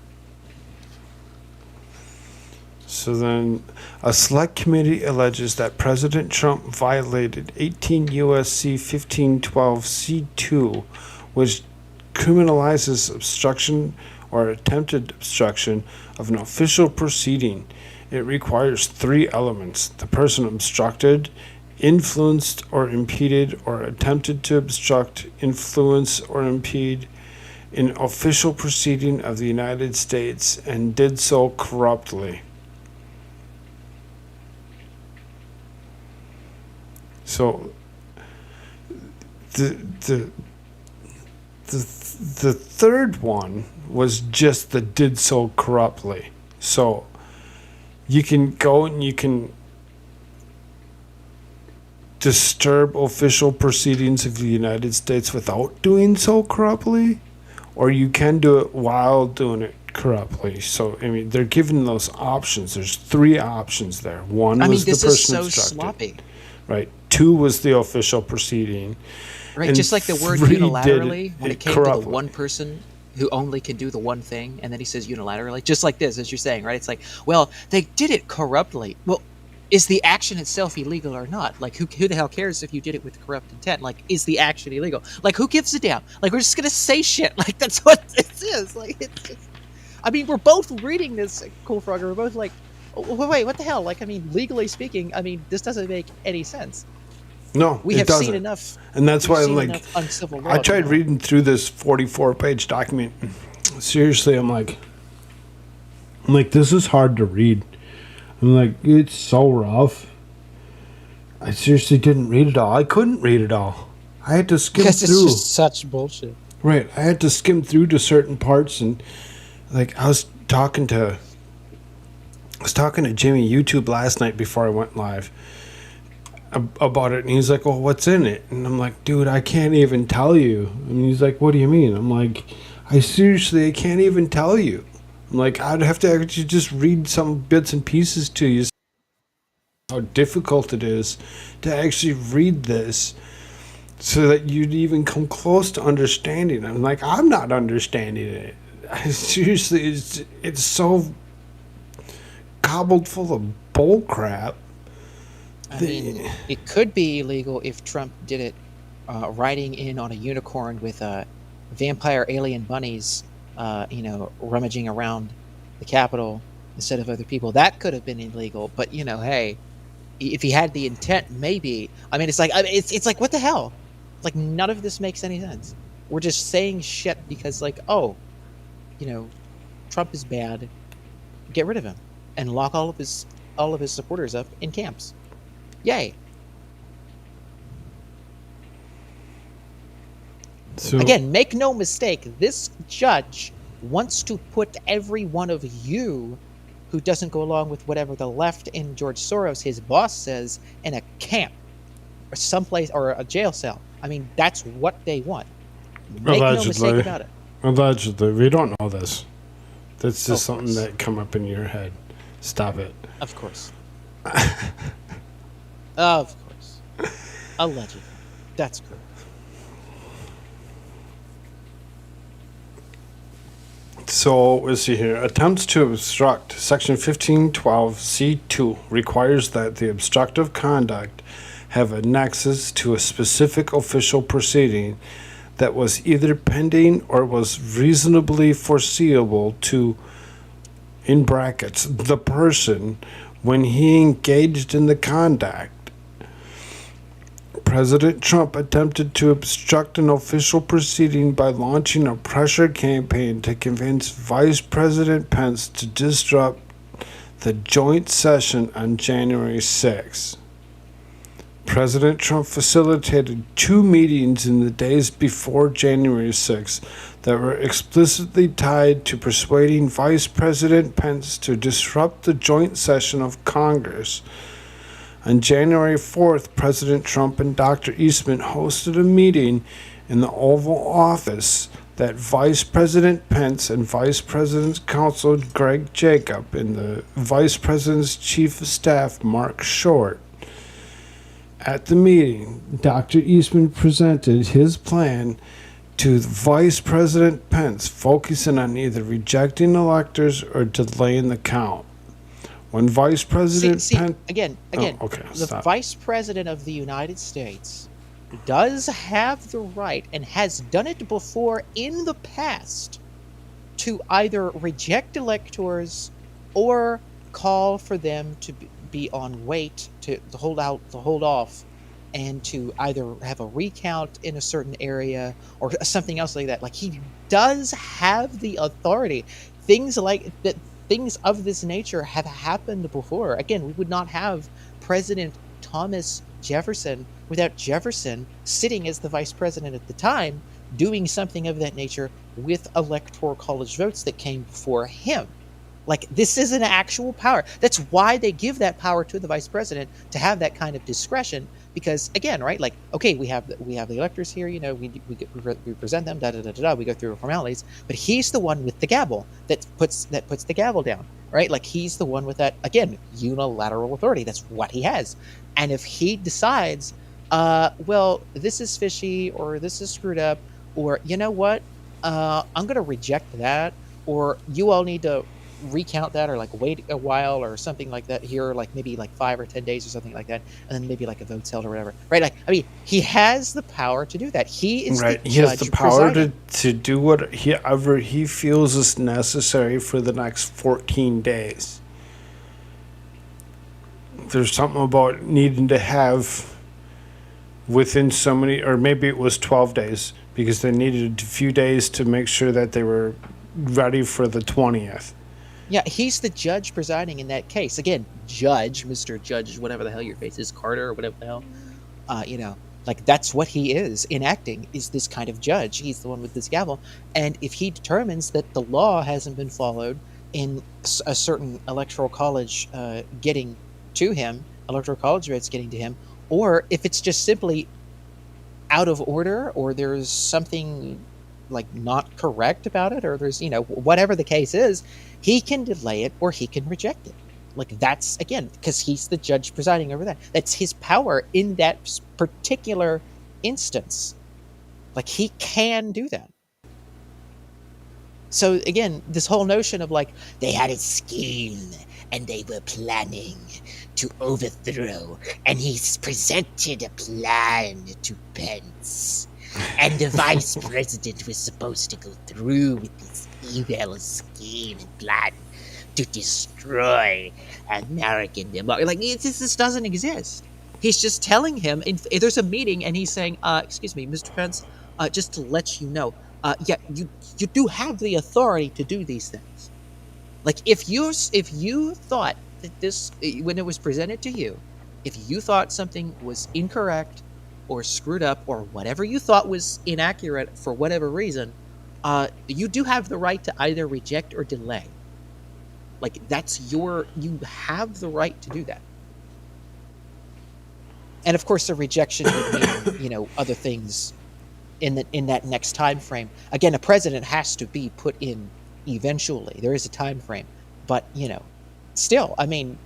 So then, a select committee alleges that President Trump violated 18 U.S.C. 1512 C2, which criminalizes obstruction or attempted obstruction of an official proceeding. It requires 3 elements: the person obstructed, influenced or impeded, or attempted to obstruct, influence, or impede an official proceeding of the United States and did so corruptly. So the third one was just the did so corruptly. So you can go and you can disturb official proceedings of the United States without doing so corruptly, or you can do it while doing it corruptly. So I mean, they're giving those options. There's 3 options there. One was the person this is so obstructed. sloppy. Right. 2 was the official proceeding. Right, And just like the word 3 did unilaterally, when it came to corruptly. the one person who only can do the one thing, and then he says unilaterally, just like this, as you're saying, right? It's like, well, they did it corruptly. Well, is the action itself illegal or not? Like, who the hell cares if you did it with corrupt intent? Like, is the action illegal? Like, who gives a damn? Like, we're just gonna say shit. Like, that's what it is. Like, it's just... I mean, we're both reading this, Koolfrogg, we're both like, oh, wait, what the hell? Like, I mean, legally speaking, I mean, this doesn't make any sense. No, We it have doesn't. seen enough. And that's We've why I'm seen like, enough uncivil law I to tried know. reading through this 44-page document. Seriously, I'm like, this is hard to read. I'm like, it's so rough. I seriously didn't read it all. I couldn't read it all. I had to skim Because through. it's just such bullshit. Right. I had to skim through to certain parts, and like I was talking to Jimmy YouTube last night before I went live about it, and he's like, "Oh, what's in it?" And I'm like, "Dude, I can't even tell you." And he's like, "What do you mean?" I'm like, I can't even tell you." I'm like, I'd have to actually just read some bits and pieces to you. How difficult it is to actually read this so that you'd even come close to understanding it. I'm like, I'm not understanding it. Seriously, it's so cobbled full of bull crap. I mean, it could be illegal if Trump did it riding in on a unicorn with vampire alien bunnies, rummaging around the Capitol instead of other people. That could have been illegal. But, hey, if he had the intent, maybe. I mean, it's like, it's like, what the hell? Like, none of this makes any sense. We're just saying shit because, like, Trump is bad. Get rid of him and lock all of his supporters up in camps. Yay. So, Again, make no mistake, this judge wants to put every one of you who doesn't go along with whatever the left and George Soros, his boss, says, in a camp or someplace or a jail cell. I mean, that's what they want. Make no mistake about it. Allegedly. We don't know this. That's just something that come up in your head. Stop it. Of course. Of course. Allegedly. That's correct. So, let's see here. Attempts to obstruct. Section 1512 C2 requires that the obstructive conduct have a nexus to a specific official proceeding that was either pending or was reasonably foreseeable to, in brackets, the person when he engaged in the conduct. President Trump attempted to obstruct an official proceeding by launching a pressure campaign to convince Vice President Pence to disrupt the joint session on January 6. President Trump facilitated 2 meetings in the days before January 6th that were explicitly tied to persuading Vice President Pence to disrupt the joint session of Congress. On January 4th, President Trump and Dr. Eastman hosted a meeting in the Oval Office that Vice President Pence and Vice President's counsel Greg Jacob and the Vice President's Chief of Staff Mark Short. At the meeting, Dr. Eastman presented his plan to Vice President Pence, focusing on either rejecting electors or delaying the count. When Vice President Pence... Again, okay, the stop. Vice President of the United States does have the right, and has done it before in the past, to either reject electors or call for them to be on wait, to hold off, and to either have a recount in a certain area or something else like that. Like, he does have the authority. Things like that, things of this nature have happened before. Again, we would not have President Thomas Jefferson without Jefferson sitting as the vice president at the time, doing something of that nature with electoral college votes that came before him. Like, this is an actual power. That's why they give that power to the vice president, to have that kind of discretion. Because, again, right, like, okay, we have the electors here, you know, we present them, we go through formalities, but he's the one with the gavel that puts the gavel down, right? Like, he's the one with that, again, unilateral authority. That's what he has. And if he decides, well, this is fishy, or this is screwed up, or, you know what, I'm going to reject that, or you all need to recount that, or like wait a while or something like that here, like maybe like 5 or 10 days or something like that, and then maybe like a vote's held or whatever, right? Like, I mean, he has the power to do that. He is right. The he has judge the power presiding. to do whatever he feels is necessary for the next 14 days. There's something about needing to have within so many, or maybe it was 12 days, because they needed a few days to make sure that they were ready for the 20th. Yeah, he's the judge presiding in that case. Again, judge, Mr. Judge, whatever the hell your face is, Carter or whatever the hell. You know, like, that's what he is enacting, is this kind of judge. He's the one with this gavel. And if he determines that the law hasn't been followed in a certain electoral college getting to him, electoral college votes getting to him, or if it's just simply out of order, or there's something like not correct about it, or there's, you know, whatever the case is, he can delay it or he can reject it. Like, that's, again, because he's the judge presiding over that. That's his power in that particular instance. Like, he can do that. So again, this whole notion of like, they had a scheme and they were planning to overthrow, and he's presented a plan to Pence, and the vice president was supposed to go through with this evil scheme and plan to destroy American democracy. Like, this doesn't exist. He's just telling him, there's a meeting, and he's saying, excuse me, Mr. Pence, just to let you know, yeah, you do have the authority to do these things. Like, if you thought that this, when it was presented to you, if you thought something was incorrect or screwed up or whatever you thought was inaccurate for whatever reason, you do have the right to either reject or delay. Like, you have the right to do that. And of course, the rejection would mean, you know, other things in that next time frame. Again, a president has to be put in eventually. There is a time frame, but, you know, still, I mean,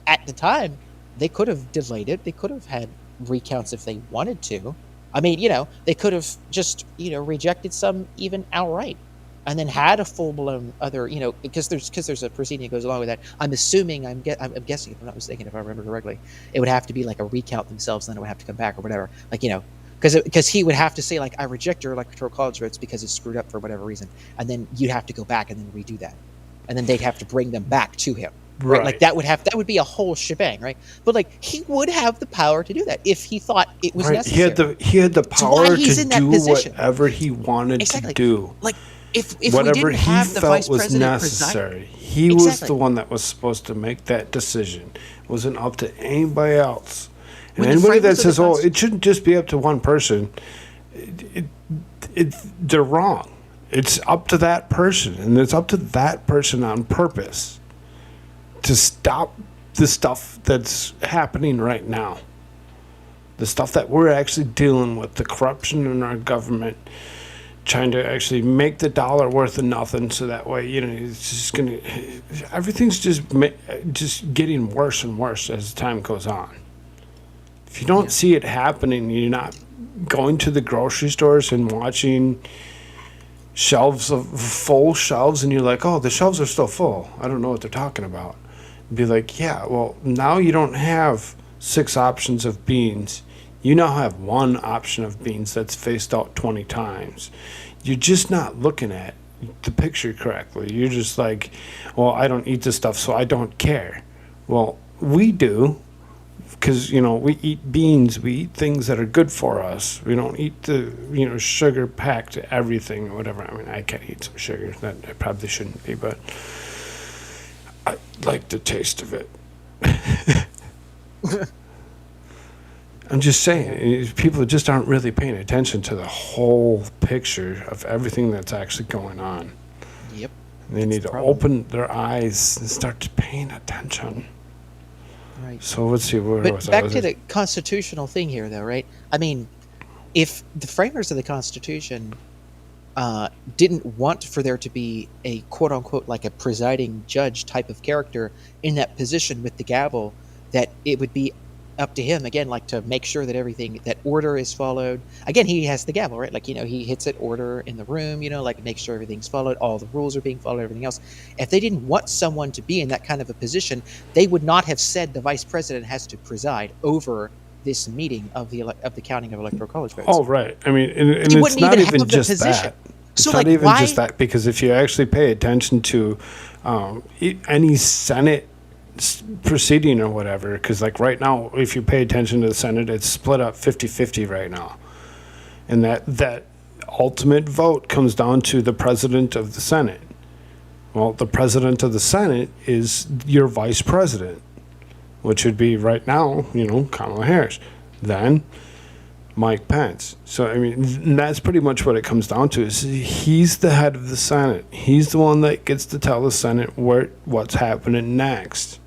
at the time, they could have delayed it. They could have had recounts if they wanted to. I mean, you know, they could have just, you know, rejected some even outright, and then had a full-blown other, you know, because there's a proceeding that goes along with that. I'm assuming, I'm guessing, if I'm not mistaken, if I remember correctly, it would have to be like a recount themselves, and then it would have to come back or whatever. Like, you know, because he would have to say, like, I reject your electoral college votes because it's screwed up for whatever reason, and then you'd have to go back and then redo that, and then they'd have to bring them back to him. Right? Like, that would be a whole shebang, right? But like, he would have the power to do that if he thought it was necessary. He had the power to do whatever he wanted to do. Like, if whatever we didn't have the vice was president necessary, he was the one that was supposed to make that decision. It wasn't up to anybody else. And When the anybody that framers of the says, "Oh, it shouldn't just be up to one person," they're wrong. It's up to that person, and it's up to that person on purpose to stop the stuff that's happening right now. The stuff that we're actually dealing with, the corruption in our government, trying to actually make the dollar worth of nothing, so that way, it's just gonna, everything's just getting worse and worse as time goes on. If you don't see it happening, you're not going to the grocery stores and watching full shelves, and you're like, oh, the shelves are still full. I don't know what they're talking about. Be like, yeah, well, now you don't have 6 options of beans. You now have 1 option of beans that's faced out 20 times. You're just not looking at the picture correctly. You're just like, well, I don't eat this stuff, so I don't care. Well, we do, because, we eat beans. We eat things that are good for us. We don't eat the, sugar-packed everything or whatever. I mean, I can eat some sugar. That I probably shouldn't be, but I like the taste of it. I'm just saying, people just aren't really paying attention to the whole picture of everything that's actually going on. Yep. They need to open their eyes and start paying attention. Right. So let's see, where But was I? back to the constitutional thing here, though, right? I mean, if the framers of the Constitution didn't want for there to be a quote-unquote like a presiding judge type of character in that position with the gavel, that it would be up to him again, like to make sure that that order is followed. Again, he has the gavel, right? Like, he hits it, order in the room, like make sure everything's followed, all the rules are being followed, everything else. If they didn't want someone to be in that kind of a position, they would not have said the vice president has to preside over this meeting of the counting of electoral college votes. Oh, right. I mean, and He it's wouldn't not even even have the just position. that. It's So, not like, even why- just that, because if you actually pay attention to any Senate proceeding or whatever, because like right now, if you pay attention to the Senate, it's split up 50-50 right now. And that ultimate vote comes down to the president of the Senate. Well, the president of the Senate is your vice president, which would be right now, Kamala Harris. Then Mike Pence. So, I mean, that's pretty much what it comes down to, is he's the head of the Senate. He's the one that gets to tell the Senate what's happening next.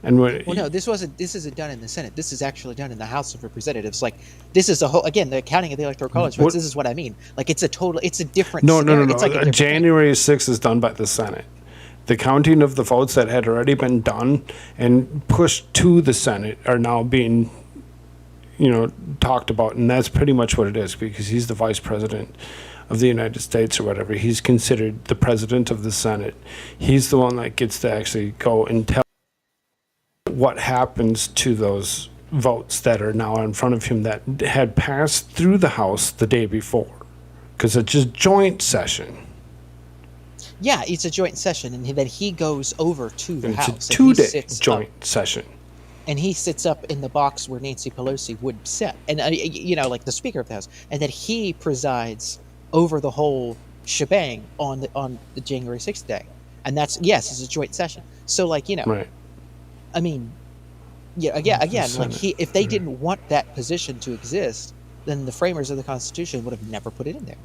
And Well, no, this isn't done in the Senate. This is actually done in the House of Representatives. Like, this is the counting of the electoral college votes. This is what I mean. Like, it's a different No. scenario. It's like a different thing. January 6th is done by the Senate. The counting of the votes that had already been done and pushed to the Senate are now being, talked about. And that's pretty much what it is, because he's the vice president of the United States or whatever. He's considered the president of the Senate. He's the one that gets to actually go and tell what happens to those votes that are now in front of him that had passed through the House the day before, because it's a joint session. Yeah, it's a joint session, and then he goes over to the And House. it's a 2-day joint session. And he sits up in the box where Nancy Pelosi would sit, and like the Speaker of the House, and then he presides over the whole shebang on the January 6th day, and it's a joint session. So, like, Right. I mean, again, like if they didn't want that position to exist, then the framers of the Constitution would have never put it in there.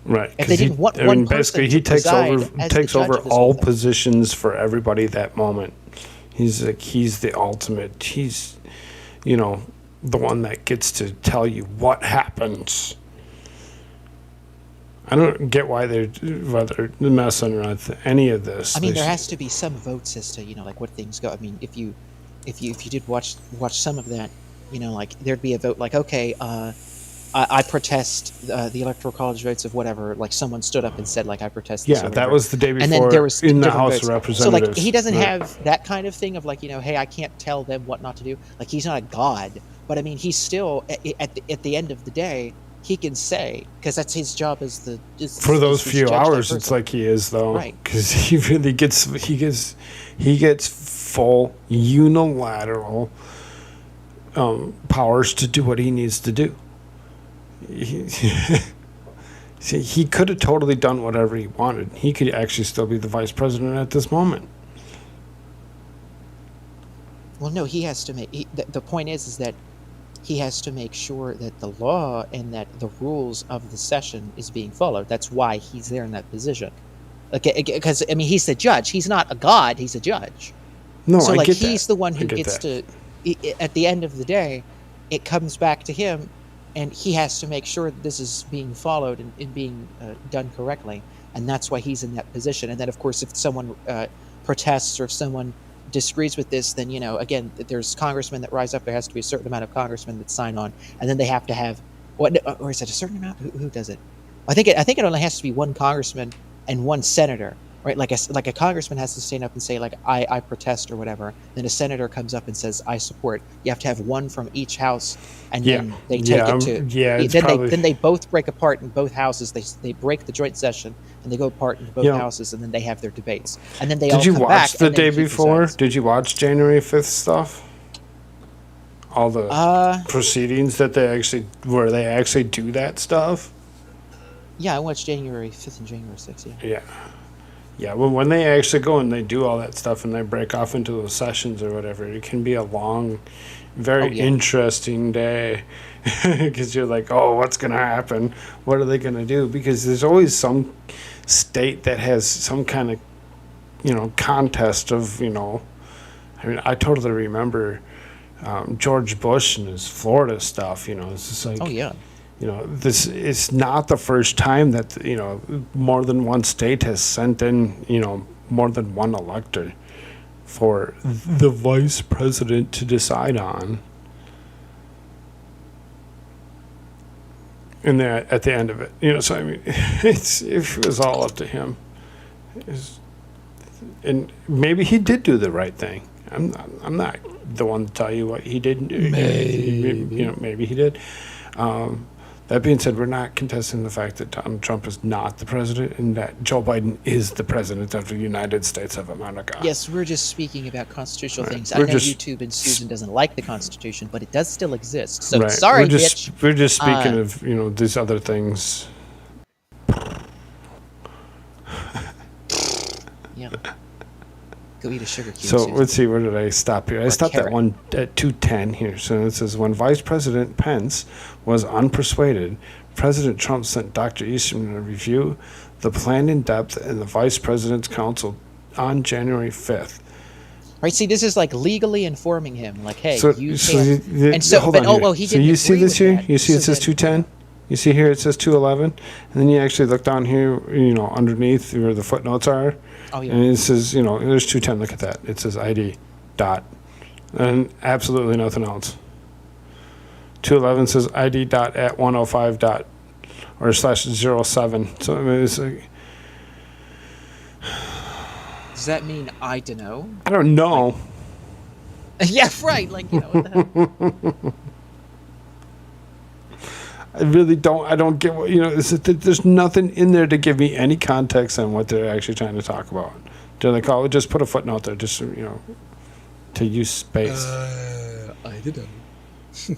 Right. If they didn't want one person basically, he to takes preside over as the takes judge over of this all whole thing. positions for everybody that moment. He's the ultimate. He's, the one that gets to tell you what happens. I don't get why they're messing around with any of this. I mean, there has to be some votes as to like what things go. I mean, if you did watch some of that, like there'd be a vote like, okay, I protest the electoral college votes of whatever. Like someone stood up and said, like, I protest this. Yeah, or that whatever. was the day before And then there was in the different House votes. of Representatives. So like he doesn't Right. have that kind of thing of like, hey, I can't tell them what not to do. Like he's not a god, but I mean, he's still at the end of the day, he can say, because that's his job as the For those as few judge, that hours, person. it's like he is though, Right. because he really gets full unilateral powers to do what he needs to do. See, he could have totally done whatever he wanted. He could actually still be the vice president at this moment. Well, no, he has to make. The point is that he has to make sure that the law and that the rules of the session is being followed. That's why he's there in that position. Okay, because I mean, he's the judge. He's not a god. He's a judge. No, So I like get he's that. the one I who get gets that. to. At the end of the day, it comes back to him, and he has to make sure that this is being followed and being done correctly. And that's why he's in that position. And then, of course, if someone protests or if someone disagrees with this, then again, there's congressmen that rise up. There has to be a certain amount of congressmen that sign on, and then they have to have what, or is it a certain amount? Who does it? I think it only has to be one congressman and one senator, right? Like a congressman has to stand up and say like I protest or whatever. Then a senator comes up and says I support. You have to have one from each house, and then they take it to it's then probably, they both break apart in both houses. They break the joint session and they go apart in both houses, and then they have their debates, and then they all Did you come watch back, the and then day he before? decides. Did you watch January 5th stuff? All the proceedings that where they actually do that stuff? Yeah, I watched January 5th and January 6th, yeah. Yeah, well, when they actually go and they do all that stuff and they break off into those sessions or whatever, it can be a long, very interesting day. Because you're like, oh, what's going to happen? What are they going to do? Because there's always some state that has some kind of, contest of, I mean, I totally remember George Bush and his Florida stuff, it's just like, Oh yeah. this it's not the first time that more than one state has sent in more than one elector for the vice president to decide on, and then at the end of it, so I mean, it was all up to him. And maybe he did do the right thing. I'm not the one to tell you what he did. Maybe he did. That being said, we're not contesting the fact that Donald Trump is not the president and that Joe Biden is the president of the United States of America. Yes, we're just speaking about constitutional things. I We're know just- YouTube and Susan doesn't like the Constitution, but it does still exist. So Right. sorry, We're just speaking Uh, of these other things. Yeah. Go eat a sugar cube. So Susan. let's see, where did I stop here? I Or stopped at carrot. at 210 here. So it says, when Vice President Pence was unpersuaded, President Trump sent Dr. Eastman to review the plan in depth in the Vice President's Council on January 5th. Right, see, this is like legally informing him, like, hey, So, you so can't. you- And so, hold but on here. well, he So didn't. you see agree this with here? that. You see it So says then- 210? You see here it says 211? And then you actually look down here, underneath where the footnotes are. Oh yeah. And it says, there's 210. Look at that. It says ID dot. And absolutely nothing else. 211 says ID dot at 105 dot or /07. So I mean, it's like, Does that mean I don't know? I don't know. Yeah, right. Like, what the hell? I really don't. I don't get what there's nothing in there to give me any context on what they're actually trying to talk about. Do they call it? Just put a footnote there, just to use space. I don't know.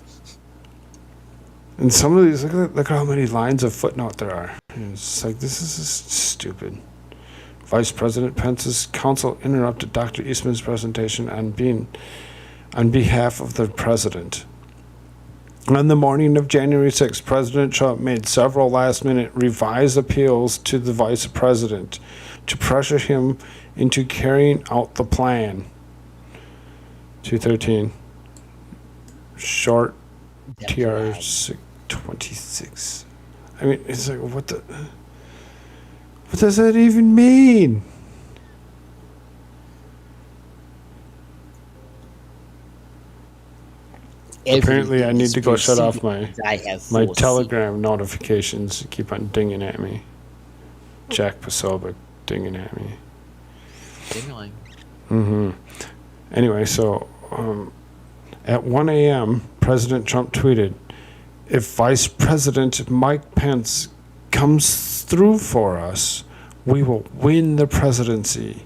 And some of these, look at how many lines of footnote there are. And it's just like, this is just stupid. Vice President Pence's counsel interrupted Dr. Eastman's presentation on behalf of the president. On the morning of January 6th, President Trump made several last-minute revised appeals to the vice president to pressure him into carrying out the plan. 213. Short TR 26. I mean, it's like, what does that even mean? Apparently, I need to go shut off my Telegram notifications. Keep on dinging at me. Jack Posobiec dinging at me. Dingling. Anyway, so at 1 a.m., President Trump tweeted, "If Vice President Mike Pence comes through for us, we will win the presidency.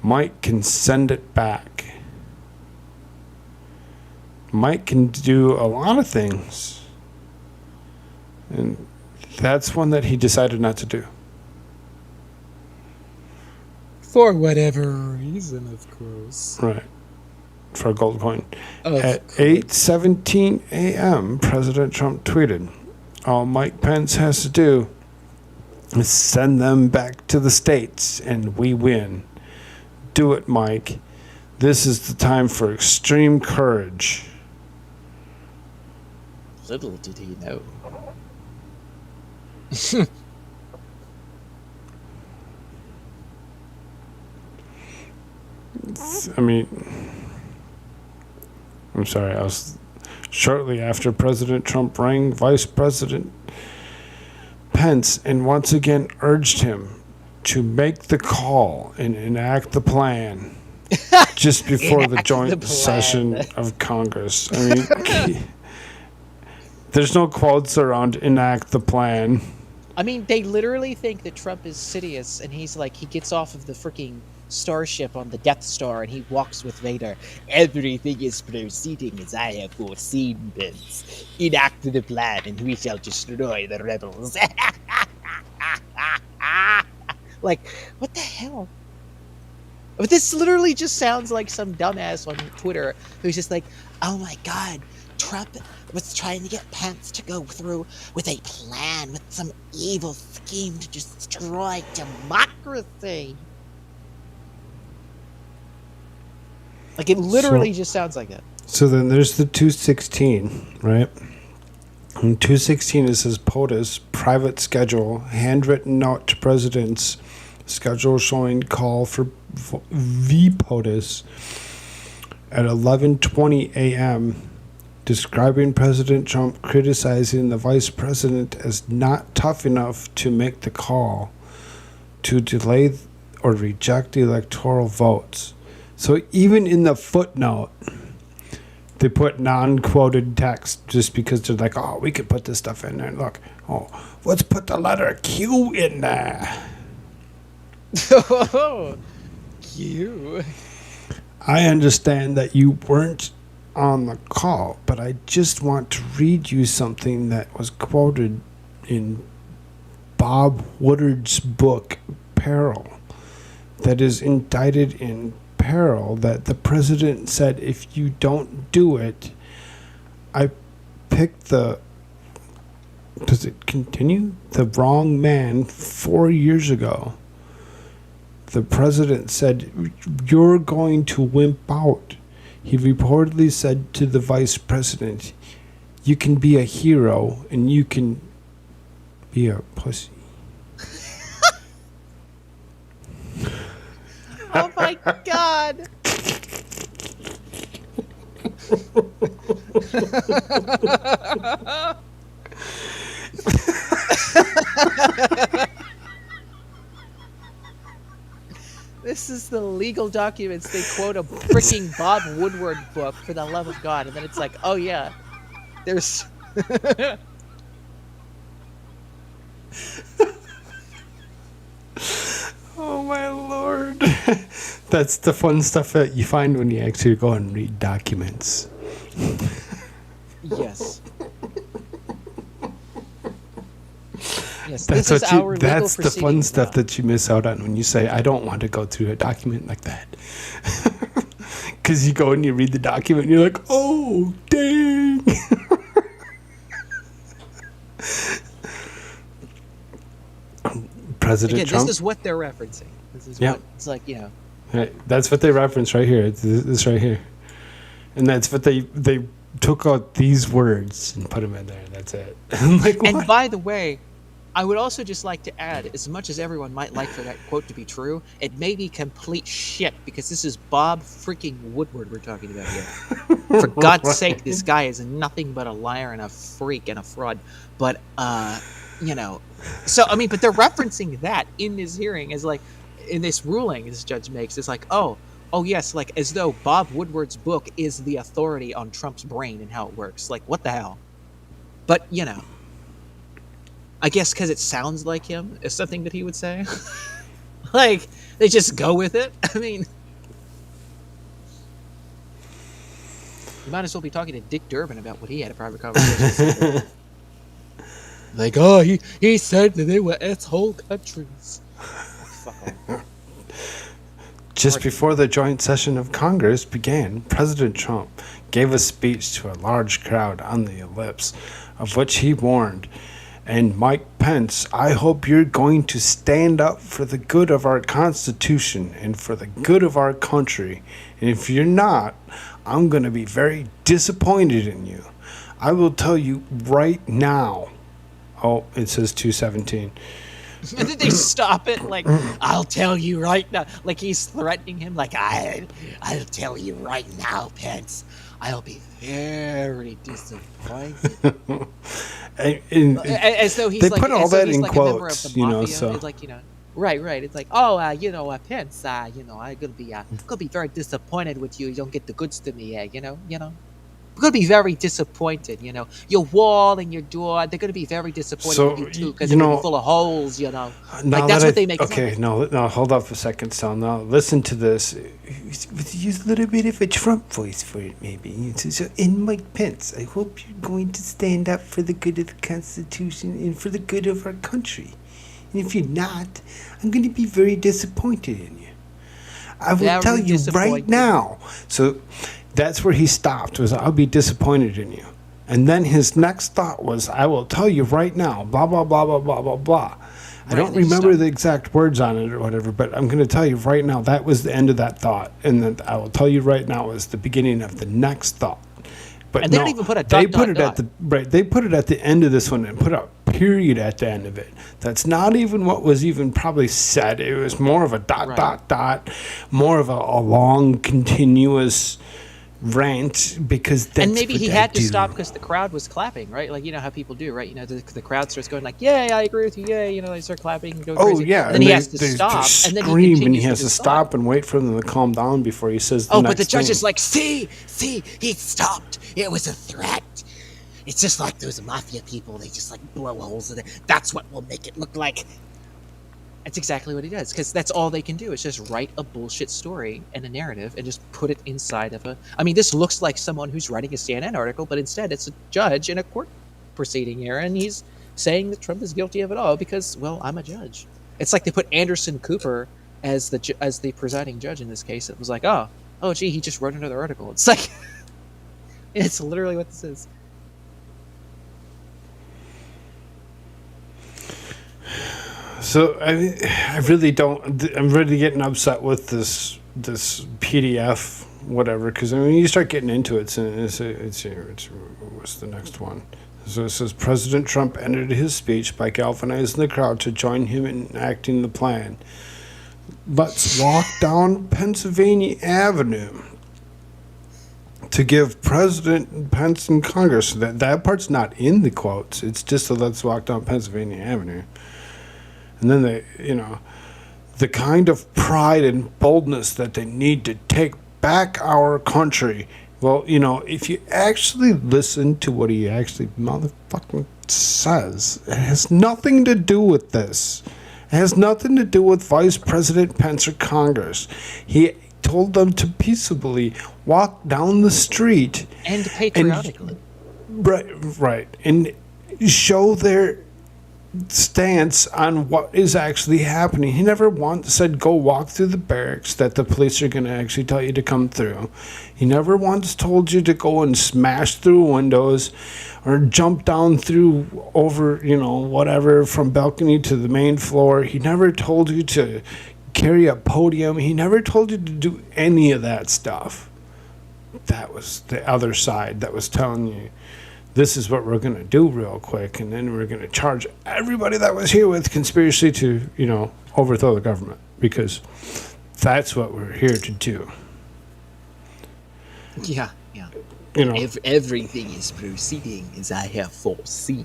Mike can send it back." Mike can do a lot of things. And that's one that he decided not to do. For whatever reason, of course. Right. for a gold coin. Of At course. 8:17 a.m., President Trump tweeted, "All Mike Pence has to do is send them back to the States and we win. Do it, Mike. This is the time for extreme courage." Little did he know. I mean, I'm sorry, shortly after President Trump rang Vice President Pence and once again urged him to make the call and enact the plan just before the Enact joint the plan. session of Congress. I mean, there's no quotes around enact the plan. I mean, they literally think that Trump is Sidious, and he's like, he gets off of the freaking starship on the Death Star, and he walks with Vader. Everything is proceeding as I have foreseen, Pence. Enact the plan, and we shall destroy the rebels. Like, what the hell? But this literally just sounds like some dumbass on Twitter who's just like, oh my god, Trump was trying to get Pence to go through with a plan, with some evil scheme to destroy democracy. Like, it literally just sounds like that. So then there's the 216, right? And 216 is his POTUS private schedule, handwritten note to presidents, schedule showing call for VPOTUS at 11:20 a.m., describing President Trump criticizing the vice president as not tough enough to make the call to delay or reject electoral votes. So even in the footnote, they put non-quoted text just because they're like, oh, we could put this stuff in there. Look, oh, let's put the letter Q in there. Q. I understand that you weren't on the call, but I just want to read you something that was quoted in Bob Woodard's book, Peril, that is indicted in Peril, that the president said, if you don't do it, I picked the, does it continue? The wrong man 4 years ago. The president said, you're going to wimp out. He reportedly said to the vice president, you can be a hero and you can be a pussy. Oh my god. This is the legal documents. They quote a freaking Bob Woodward book, for the love of God, and then it's like, oh yeah, there's Oh my lord. That's the fun stuff that you find when you actually go and read documents. yes. Yes, That's this is what you, our legal that's the fun proceedings stuff now. that you miss out on when you say, I don't want to go through a document like that. Because you go and you read the document and you're like, oh, dang. President Again, Trump. this is what they're referencing. This is Yeah. what it's like, you know. Right, that's what they reference right here. It's this right here. And that's what they took out these words and put them in there. That's it. I'm like, what? And by the way, I would also just like to add, as much as everyone might like for that quote to be true, it may be complete shit, because this is Bob freaking Woodward we're talking about here. For God's sake, this guy is nothing but a liar and a freak and a fraud. But, you know, so, I mean, but they're referencing that in this hearing as like, in this ruling this judge makes, it's like, oh yes, like as though Bob Woodward's book is the authority on Trump's brain and how it works. Like, what the hell? But, you know, I guess because it sounds like him is something that he would say. Like, they just go with it. I mean, you might as well be talking to Dick Durbin about what he had a private conversation with. Like, oh, he said that they were asshole countries. Fuck off. Just before the joint session of Congress began, President Trump gave a speech to a large crowd on the ellipse, of which he warned, "And Mike Pence, I hope you're going to stand up for the good of our Constitution and for the good of our country. And if you're not, I'm going to be very disappointed in you. I will tell you right now." Oh, it says 217. And then they stop it like, "I'll tell you right now." Like he's threatening him, like, I'll tell you right now, Pence. I'll be very disappointed. As though he's they like, put all as though that he's in like a member of quotes, the you know, mafia. so. It's like, right. It's like, "Oh, Pence, I'm gonna be very disappointed with you. You don't get the goods to me, I'm gonna be very disappointed, Your wall and your door, they're gonna be very disappointed with you too, because they're gonna be full of holes, Like that's what they make. Okay, no, hold up a second, Sal. Now listen to this. Use a little bit of a Trump voice for it, maybe. So, "In Mike Pence, I hope you're going to stand up for the good of the Constitution and for the good of our country. And if you're not, I'm going to be very disappointed in you. I will tell you right now." So that's where he stopped, was, "I'll be disappointed in you." And then his next thought was, "I will tell you right now, blah, blah, blah, blah, blah, blah, blah." I don't remember the exact words on it or whatever, but I'm going to tell you right now, that was the end of that thought. And then "I will tell you right now" was the beginning of the next thought. But and they don't even put a dot, they put it at the right. They put it at the end of this one and put a period at the end of it. That's not even what was even probably said. It was more of a dot, more of a long, continuous rant, because that's and maybe what he they had to do. stop because the crowd was clapping, right? Like, how people do, right? The crowd starts going like, "Yay, I agree with you, yay," they start clapping, go crazy. Yeah, And then he has to stop, and then he scream, and he continues has to stop and wait for them to calm down before he says the next but the judge thing. is like, see, he stopped. It was a threat. It's just like those mafia people. They just like blow holes in it. That's what will make it look like. That's exactly what he does, because that's all they can do is just write a bullshit story and a narrative and just put it inside of a... I mean, this looks like someone who's writing a CNN article, but instead it's a judge in a court proceeding here, and he's saying that Trump is guilty of it all because, well, I'm a judge. It's like they put Anderson Cooper as the presiding judge in this case. It was like, oh, gee, he just wrote another article. It's like... it's literally what this is. So I really don't. I'm really getting upset with this PDF, whatever. Because you start getting into it. It's what's the next one? So it says President Trump ended his speech by galvanizing the crowd to join him in enacting the plan. Let's walk down Pennsylvania Avenue to give President Pence and Congress. That part's not in the quotes. It's just a "let's walk down Pennsylvania Avenue." And then the kind of pride and boldness that they need to take back our country. Well, if you actually listen to what he actually motherfucking says, it has nothing to do with this. It has nothing to do with Vice President Pence or Congress. He told them to peaceably walk down the street. And patriotically. Right. And show their stance on what is actually happening. He never once said go walk through the barracks that the police are going to actually tell you to come through. He never once told you to go and smash through windows or jump down through over, whatever, from balcony to the main floor. He never told you to carry a podium. He never told you to do any of that stuff. That was the other side that was telling you, this is what we're going to do real quick, and then we're going to charge everybody that was here with conspiracy to, overthrow the government, because that's what we're here to do. Yeah. Everything is proceeding as I have foreseen.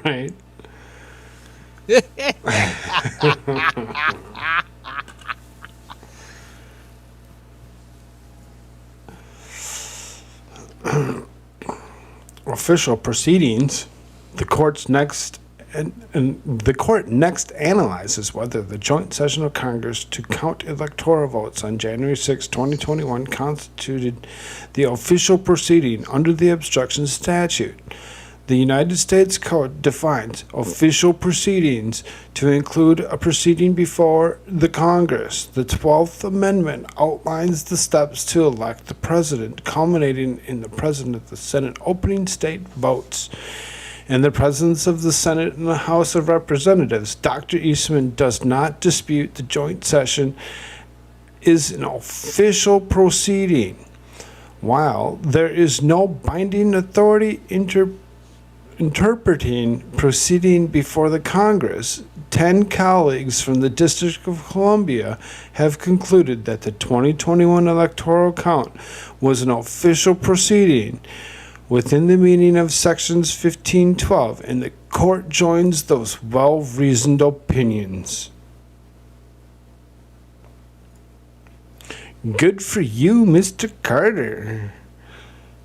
Right. Official proceedings, the court next analyzes whether the joint session of Congress to count electoral votes on January 6, 2021 constituted the official proceeding under the obstruction statute. The United States Code defines official proceedings to include a proceeding before the Congress. The 12th Amendment outlines the steps to elect the president, culminating in the President of the Senate opening state votes. In the presence of the Senate and the House of Representatives, Dr. Eastman does not dispute the joint session is an official proceeding. While there is no binding authority interpreting proceeding before the Congress, 10 colleagues from the District of Columbia have concluded that the 2021 electoral count was an official proceeding within the meaning of sections 1512, and the court joins those well-reasoned opinions. Good for you, Mr. Carter.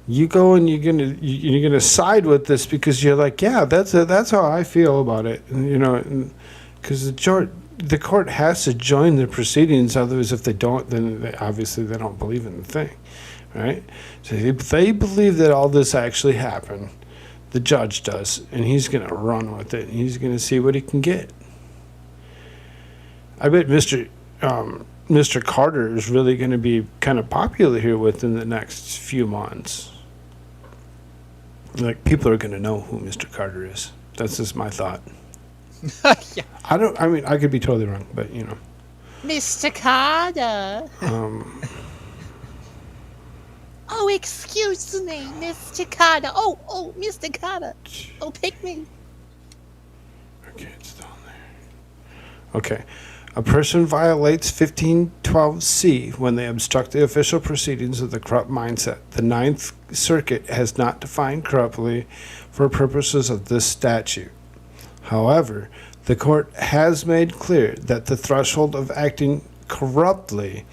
You go and you're gonna side with this because you're like, yeah, that's how I feel about it, because the court has to join the proceedings. Otherwise, if they don't, then obviously they don't believe in the thing, right? So if they believe that all this actually happened, the judge does, and he's gonna run with it. And he's gonna see what he can get. I bet Mr. Carter is really going to be kind of popular here within the next few months. Like, people are going to know who Mr. Carter is. That's just my thought. Yeah. I could be totally wrong, but Mr. Carter. Oh, excuse me, Mr. Carter. Oh, Mr. Carter. Oh, pick me. Okay, it's down there. Okay. A person violates 1512C when they obstruct the official proceedings of the corrupt mindset. The Ninth Circuit has not defined corruptly for purposes of this statute. However, the court has made clear that the threshold of acting corruptly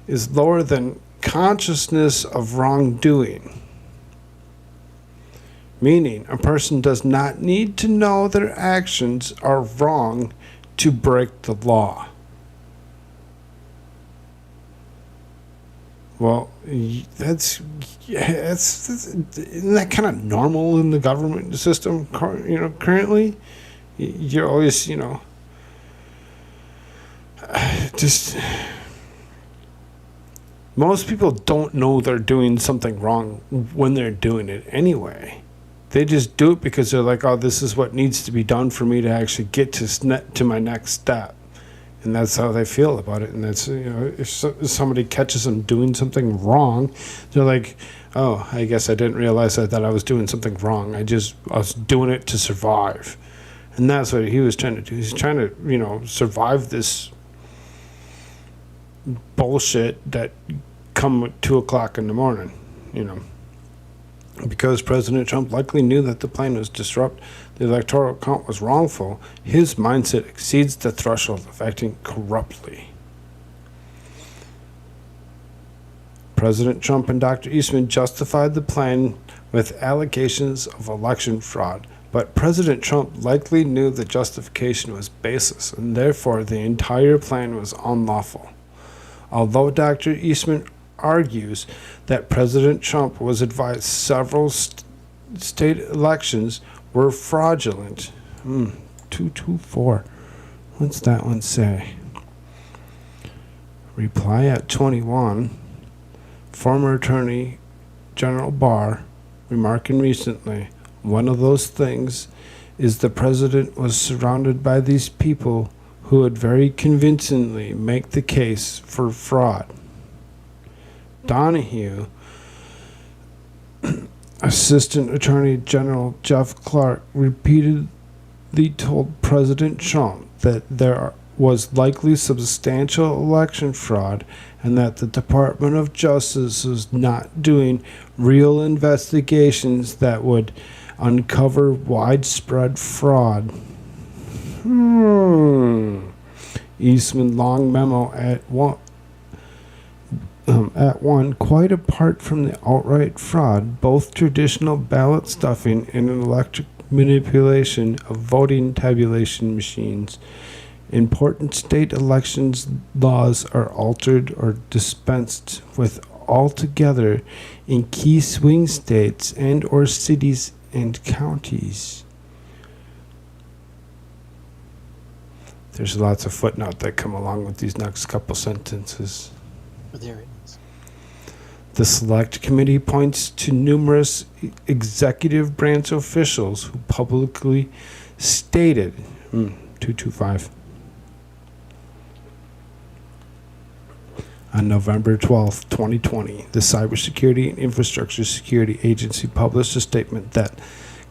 is lower than consciousness of wrongdoing. Meaning, a person does not need to know their actions are wrong to break the law. Well, that's isn't that kind of normal in the government system? Currently, you're always, just most people don't know they're doing something wrong when they're doing it anyway. They just do it because they're like, oh, this is what needs to be done for me to actually get to my next step. And that's how they feel about it. And that's, if somebody catches them doing something wrong, they're like, oh, I guess I didn't realize that I was doing something wrong. I was doing it to survive. And that's what he was trying to do. He's trying to, survive this bullshit that come at 2 o'clock in the morning, Because President Trump likely knew that the plan was disrupt the electoral count was wrongful, his mindset exceeds the threshold of acting corruptly. President Trump and Dr. Eastman justified the plan with allegations of election fraud, but President Trump likely knew the justification was baseless, and therefore the entire plan was unlawful. Although Dr. Eastman argues that President Trump was advised several state elections were fraudulent. 224. What's that one say? Reply at 21. Former Attorney General Barr remarking recently, one of those things is the president was surrounded by these people who would very convincingly make the case for fraud. Donahue, Assistant Attorney General Jeff Clark repeatedly told President Trump that there was likely substantial election fraud and that the Department of Justice was not doing real investigations that would uncover widespread fraud. Eastman long memo at one, quite apart from the outright fraud, both traditional ballot stuffing and an electric manipulation of voting tabulation machines. Important state elections laws are altered or dispensed with altogether in key swing states and or cities and counties. There's lots of footnote that come along with these next couple sentences. There it is. The Select Committee points to numerous executive branch officials who publicly stated, 225, on November 12, 2020, the Cybersecurity and Infrastructure Security Agency published a statement that,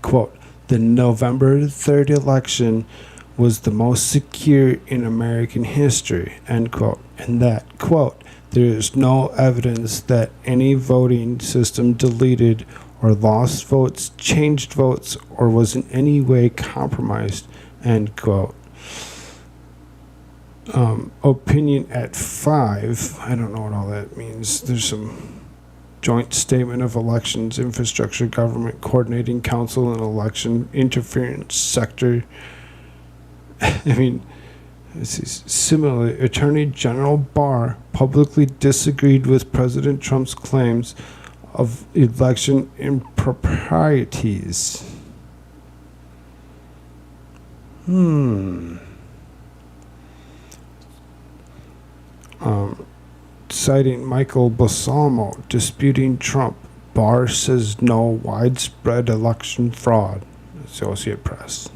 quote, the November 3rd election was the most secure in American history, end quote, and that, quote, there is no evidence that any voting system deleted or lost votes, changed votes, or was in any way compromised, end quote. Opinion at 5, I don't know what all that means. There's some joint statement of elections, infrastructure, government, coordinating council, and election interference sector. I mean, similarly, Attorney General Barr publicly disagreed with President Trump's claims of election improprieties. Citing Michael Balsamo disputing Trump, Barr says no widespread election fraud. Associated Press.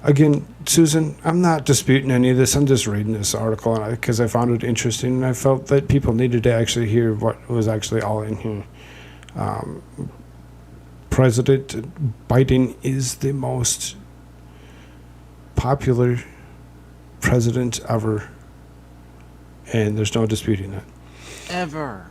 Again, Susan, I'm not disputing any of this. I'm just reading this article because I found it interesting, and I felt that people needed to actually hear what was actually all in here. President Biden is the most popular president ever, and there's no disputing that. Ever.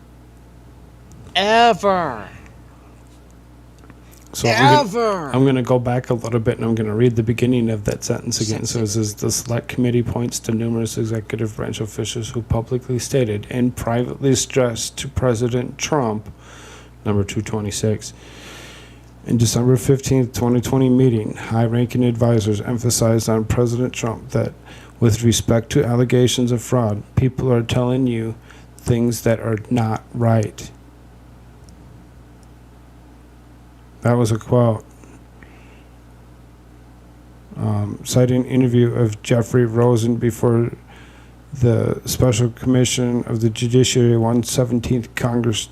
So I'm going to go back a little bit, and I'm going to read the beginning of that sentence again. So it says, the Select Committee points to numerous executive branch officials who publicly stated and privately stressed to President Trump, number 226, in December 15th, 2020 meeting, high-ranking advisors emphasized on President Trump that with respect to allegations of fraud, people are telling you things that are not right. That was a quote. Citing interview of Jeffrey Rosen before the Special Commission of the Judiciary 117th Congress,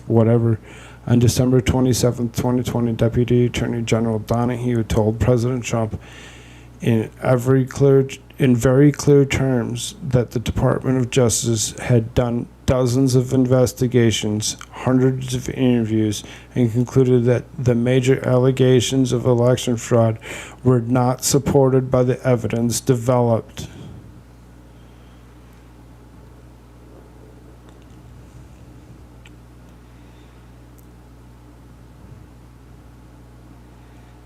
whatever, on December 27, 2020, Deputy Attorney General Donahue told President Trump in very clear terms that the Department of Justice had done dozens of investigations, hundreds of interviews, and concluded that the major allegations of election fraud were not supported by the evidence developed.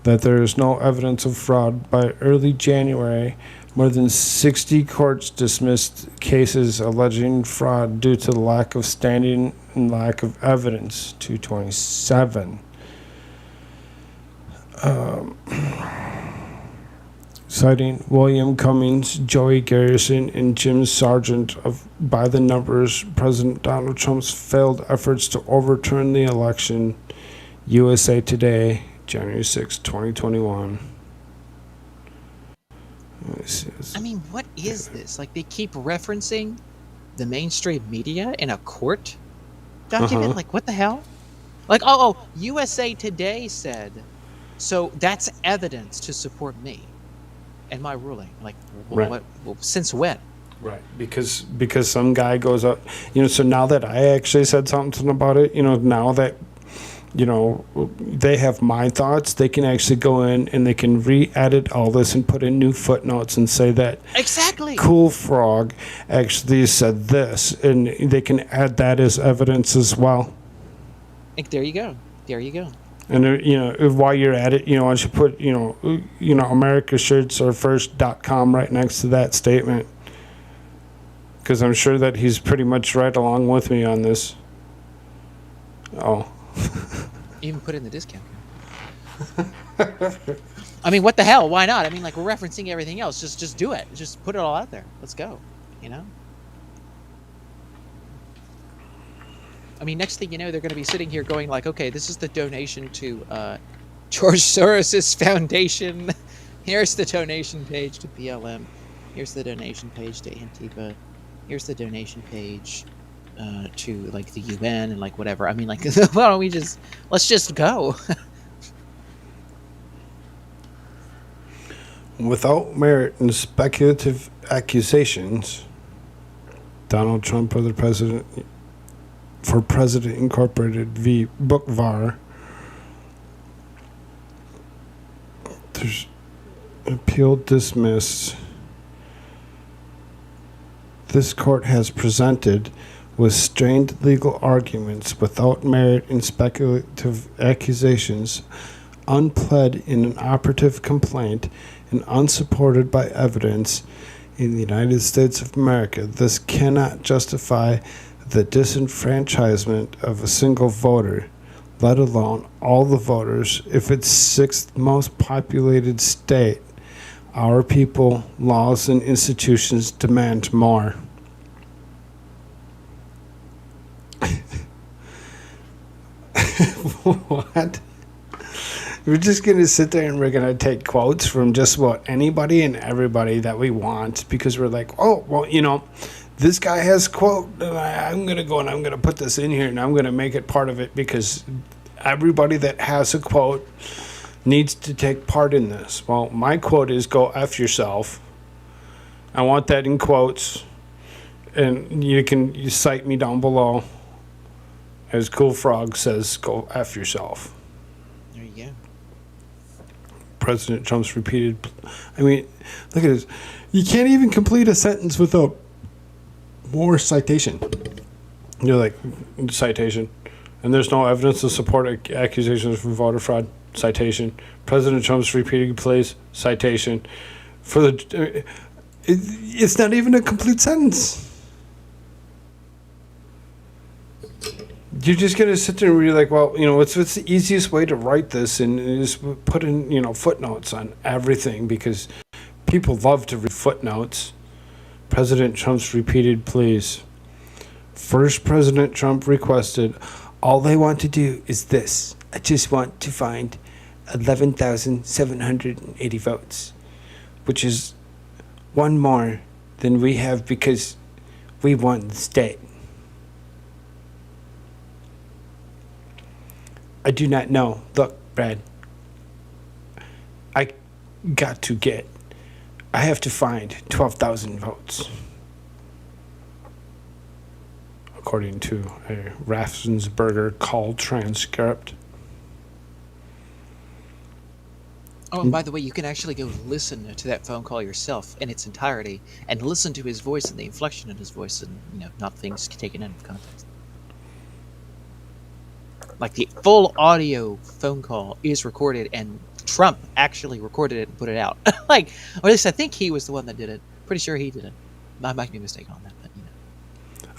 That there is no evidence of fraud. By early January, more than 60 courts dismissed cases alleging fraud due to lack of standing and lack of evidence. 227. Citing William Cummings, Joey Garrison, and Jim Sargent of By the Numbers, President Donald Trump's failed efforts to overturn the election. USA Today, January 6, 2021. I mean, what is this? Like, they keep referencing the mainstream media in a court document? Like, what the hell? Like, USA Today said, so that's evidence to support me and my ruling. Like, right. Since when? Right, because some guy goes up, so now that I actually said something about it, now that they have my thoughts, they can actually go in and they can re-edit all this and put in new footnotes and say that exactly Koolfrogg actually said this, and they can add that as evidence as well. Like, there you go. And while you're at it, why don't you put AmericaShirtsAreFirst.com right next to that statement, because I'm sure that he's pretty much right along with me on this. Even put it in the discount. I mean, what the hell? Why not? I mean, like, we're referencing everything else. Just do it. Just put it all out there. Let's go. I mean, next thing you know, they're going to be sitting here going like, okay, this is the donation to George Soros's foundation. Here's the donation page to BLM. Here's the donation page to Antifa. Here's the donation page to like the UN and like whatever. I mean, like, why don't we let's just go? Without merit and speculative accusations, Donald Trump for President Incorporated v. Bookvar. There's appeal dismissed. This court has presented with strained legal arguments without merit and speculative accusations, unpled in an operative complaint, and unsupported by evidence in the United States of America. This cannot justify the disenfranchisement of a single voter, let alone all the voters, if it's sixth most populated state. Our people, laws, and institutions demand more. What? We're just going to sit there and we're going to take quotes from just about anybody and everybody that we want because we're like, oh, well, you know, this guy has a quote, and I'm going to go and I'm going to put this in here and I'm going to make it part of it because everybody that has a quote needs to take part in this. Well, my quote is go F yourself. I want that in quotes, and you cite me down below. As Koolfrogg says, go F yourself. There you go. President Trump's repeated, I mean, look at this. You can't even complete a sentence without more citation. You're like, citation. And there's no evidence to support accusations for voter fraud. Citation. President Trump's repeated plays. Citation. It's not even a complete sentence. You're just going to sit there and be like, well, you know, what's the easiest way to write this and just put in, you know, footnotes on everything because people love to read footnotes. President Trump's repeated pleas. First, President Trump requested, all I want to do is this. I just want to find 11,780 votes, which is one more than we have because we won the state. I do not know. Look, Brad, I have to find 12,000 votes. According to a Raffensperger call transcript. Oh, and by the way, you can actually go listen to that phone call yourself in its entirety and listen to his voice and the inflection in his voice and, you know, not things taken out of context. Like the full audio phone call is recorded and Trump actually recorded it and put it out. Like, or at least I think he was the one that did it. Pretty sure he did it. I might be mistaken on that, but you know.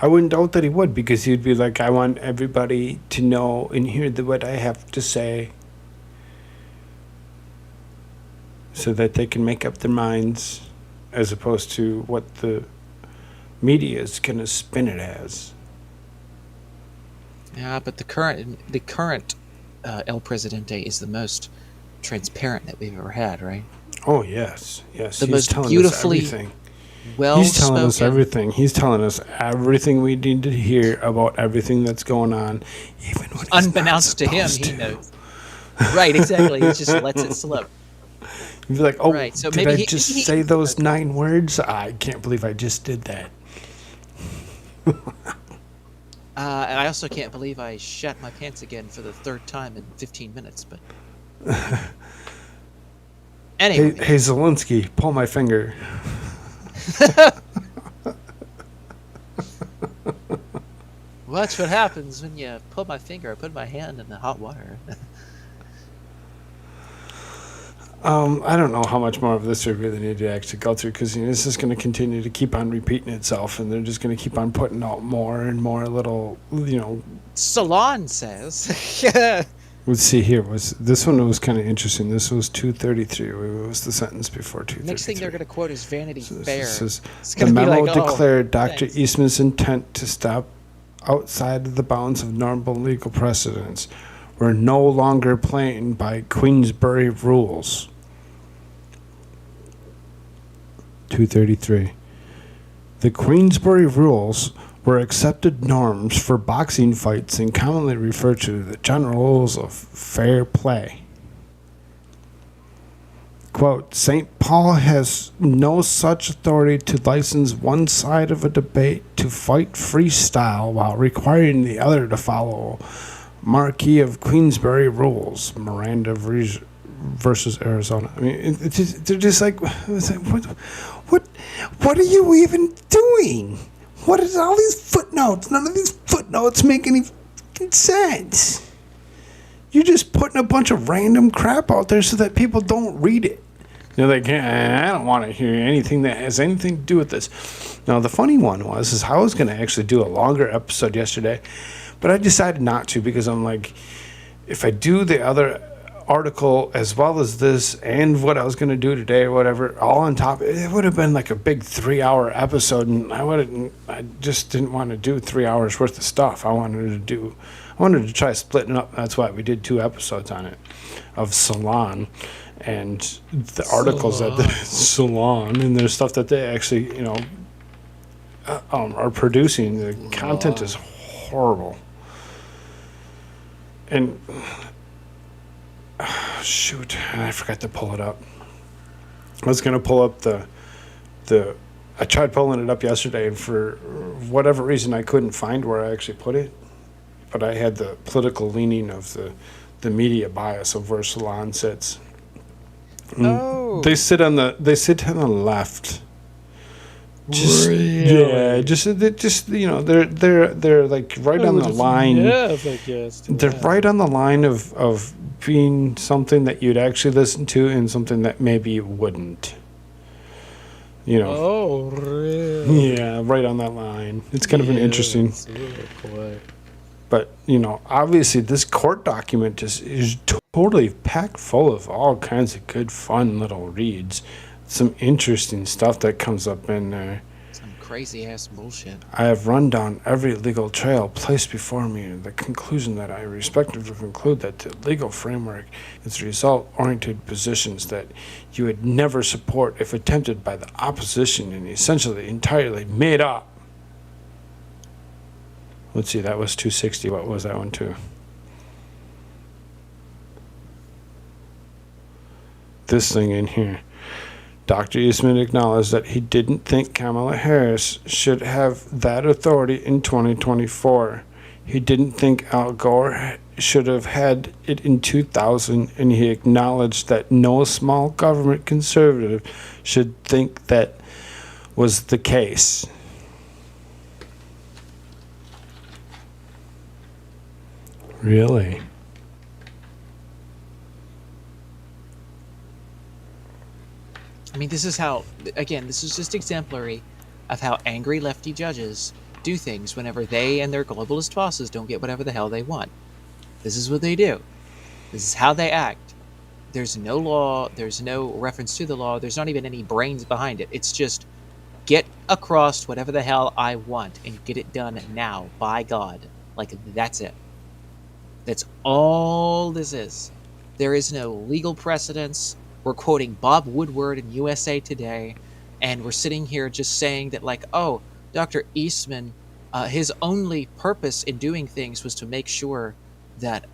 I wouldn't doubt that he would because he'd be like, I want everybody to know and hear what I have to say so that they can make up their minds as opposed to what the media is going to spin it as. Yeah, but the current El Presidente is the most transparent that we've ever had, right? Oh, yes. Yes. The he's most telling beautifully us everything. Well-spoken. He's telling us everything. He's telling us everything we need to hear about everything that's going on, even when he's unbeknownst to him, he knows. Right, exactly. He just lets it slip. You'd be like, oh, right. So did maybe I just say those 9 words? I can't believe I just did that. And I also can't believe I shat my pants again for the 3rd time in 15 minutes, but... Anyway. Hey, Zelensky, pull my finger. Watch what happens when you pull my finger or put my hand in the hot water. I don't know how much more of this we really need to actually go through because this is going to continue to keep on repeating itself and they're just going to keep on putting out more and more little, Salons says. Let's see here. This one was kind of interesting. This was 233. What was the sentence before 233? Next thing they're going to quote is Vanity Fair. This is, the memo declared Dr. Eastman's intent to stop outside of the bounds of normal legal precedents. We're no longer playing by Queensberry rules. 233. The Queensberry rules were accepted norms for boxing fights and commonly referred to the general rules of fair play. Quote, St. Paul has no such authority to license one side of a debate to fight freestyle while requiring the other to follow Marquis of Queensberry rules, Miranda versus Arizona. I mean, they're just like, what are you even doing? What is all these footnotes? None of these footnotes make any fucking sense. You're just putting a bunch of random crap out there so that people don't read it. They're like, I don't want to hear anything that has anything to do with this. Now, the funny one is I was going to actually do a longer episode yesterday, but I decided not to because I'm like, if I do the other article as well as this and what I was going to do today or whatever, all on top, it would have been like a big 3-hour episode, and I just didn't want to do 3 hours worth of stuff. I wanted to try splitting up. That's why we did 2 episodes on it of Salon and the articles at the Salon, and there's stuff that they actually, are producing. The content is horrible. And shoot, I forgot to pull it up. I was going to pull up I tried pulling it up yesterday, and for whatever reason I couldn't find where I actually put it. But I had the political leaning of the media bias of where Salon sits. Oh. They sit on the left. Really? Yeah, they're like right on the line. Yes, I guess. They're right on the line of being something that you'd actually listen to and something that maybe you wouldn't. Oh, really? Yeah, right on that line. It's kind of an interesting. It's really quick. But, obviously this court document is totally packed full of all kinds of good, fun little reads. Some interesting stuff that comes up in there. Some crazy-ass bullshit. I have run down every legal trail placed before me, and the conclusion that I respectively conclude that the legal framework is result-oriented positions that you would never support if attempted by the opposition and essentially entirely made up. Let's see, that was 260. What was that one, too? This thing in here. Dr. Eastman acknowledged that he didn't think Kamala Harris should have that authority in 2024. He didn't think Al Gore should have had it in 2000, and he acknowledged that no small government conservative should think that was the case. Really? I mean, this is how, again, this is just exemplary of how angry lefty judges do things whenever they and their globalist bosses don't get whatever the hell they want. This is what they do. This is how they act. There's no law. There's no reference to the law. There's not even any brains behind it. It's just get across whatever the hell I want and get it done now, by God. Like, that's it. That's all this is. There is no legal precedence. We're quoting Bob Woodward in USA Today, and we're sitting here just saying that, like, oh, Dr. Eastman, his only purpose in doing things was to make sure that,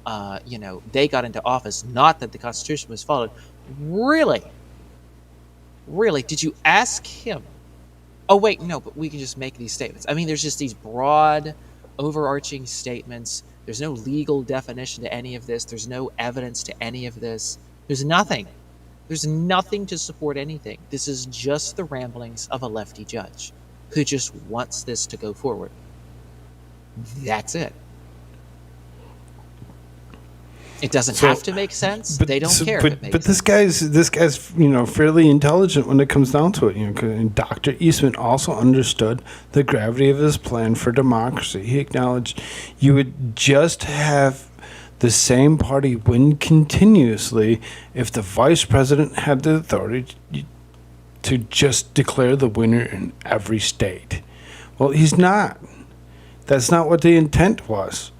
they got into office, not that the Constitution was followed. Really? Really? Did you ask him? Oh, wait, no, but we can just make these statements. I mean, there's just these broad, overarching statements. There's no legal definition to any of this. There's no evidence to any of this. There's nothing. There's nothing to support anything. This is just the ramblings of a lefty judge who just wants this to go forward. That's it. It doesn't have to make sense. They don't care. But this guy's fairly intelligent when it comes down to it. And Dr. Eastman also understood the gravity of his plan for democracy. He acknowledged you would just have the same party win continuously if the vice president had the authority to just declare the winner in every state. Well, he's not. That's not what the intent was.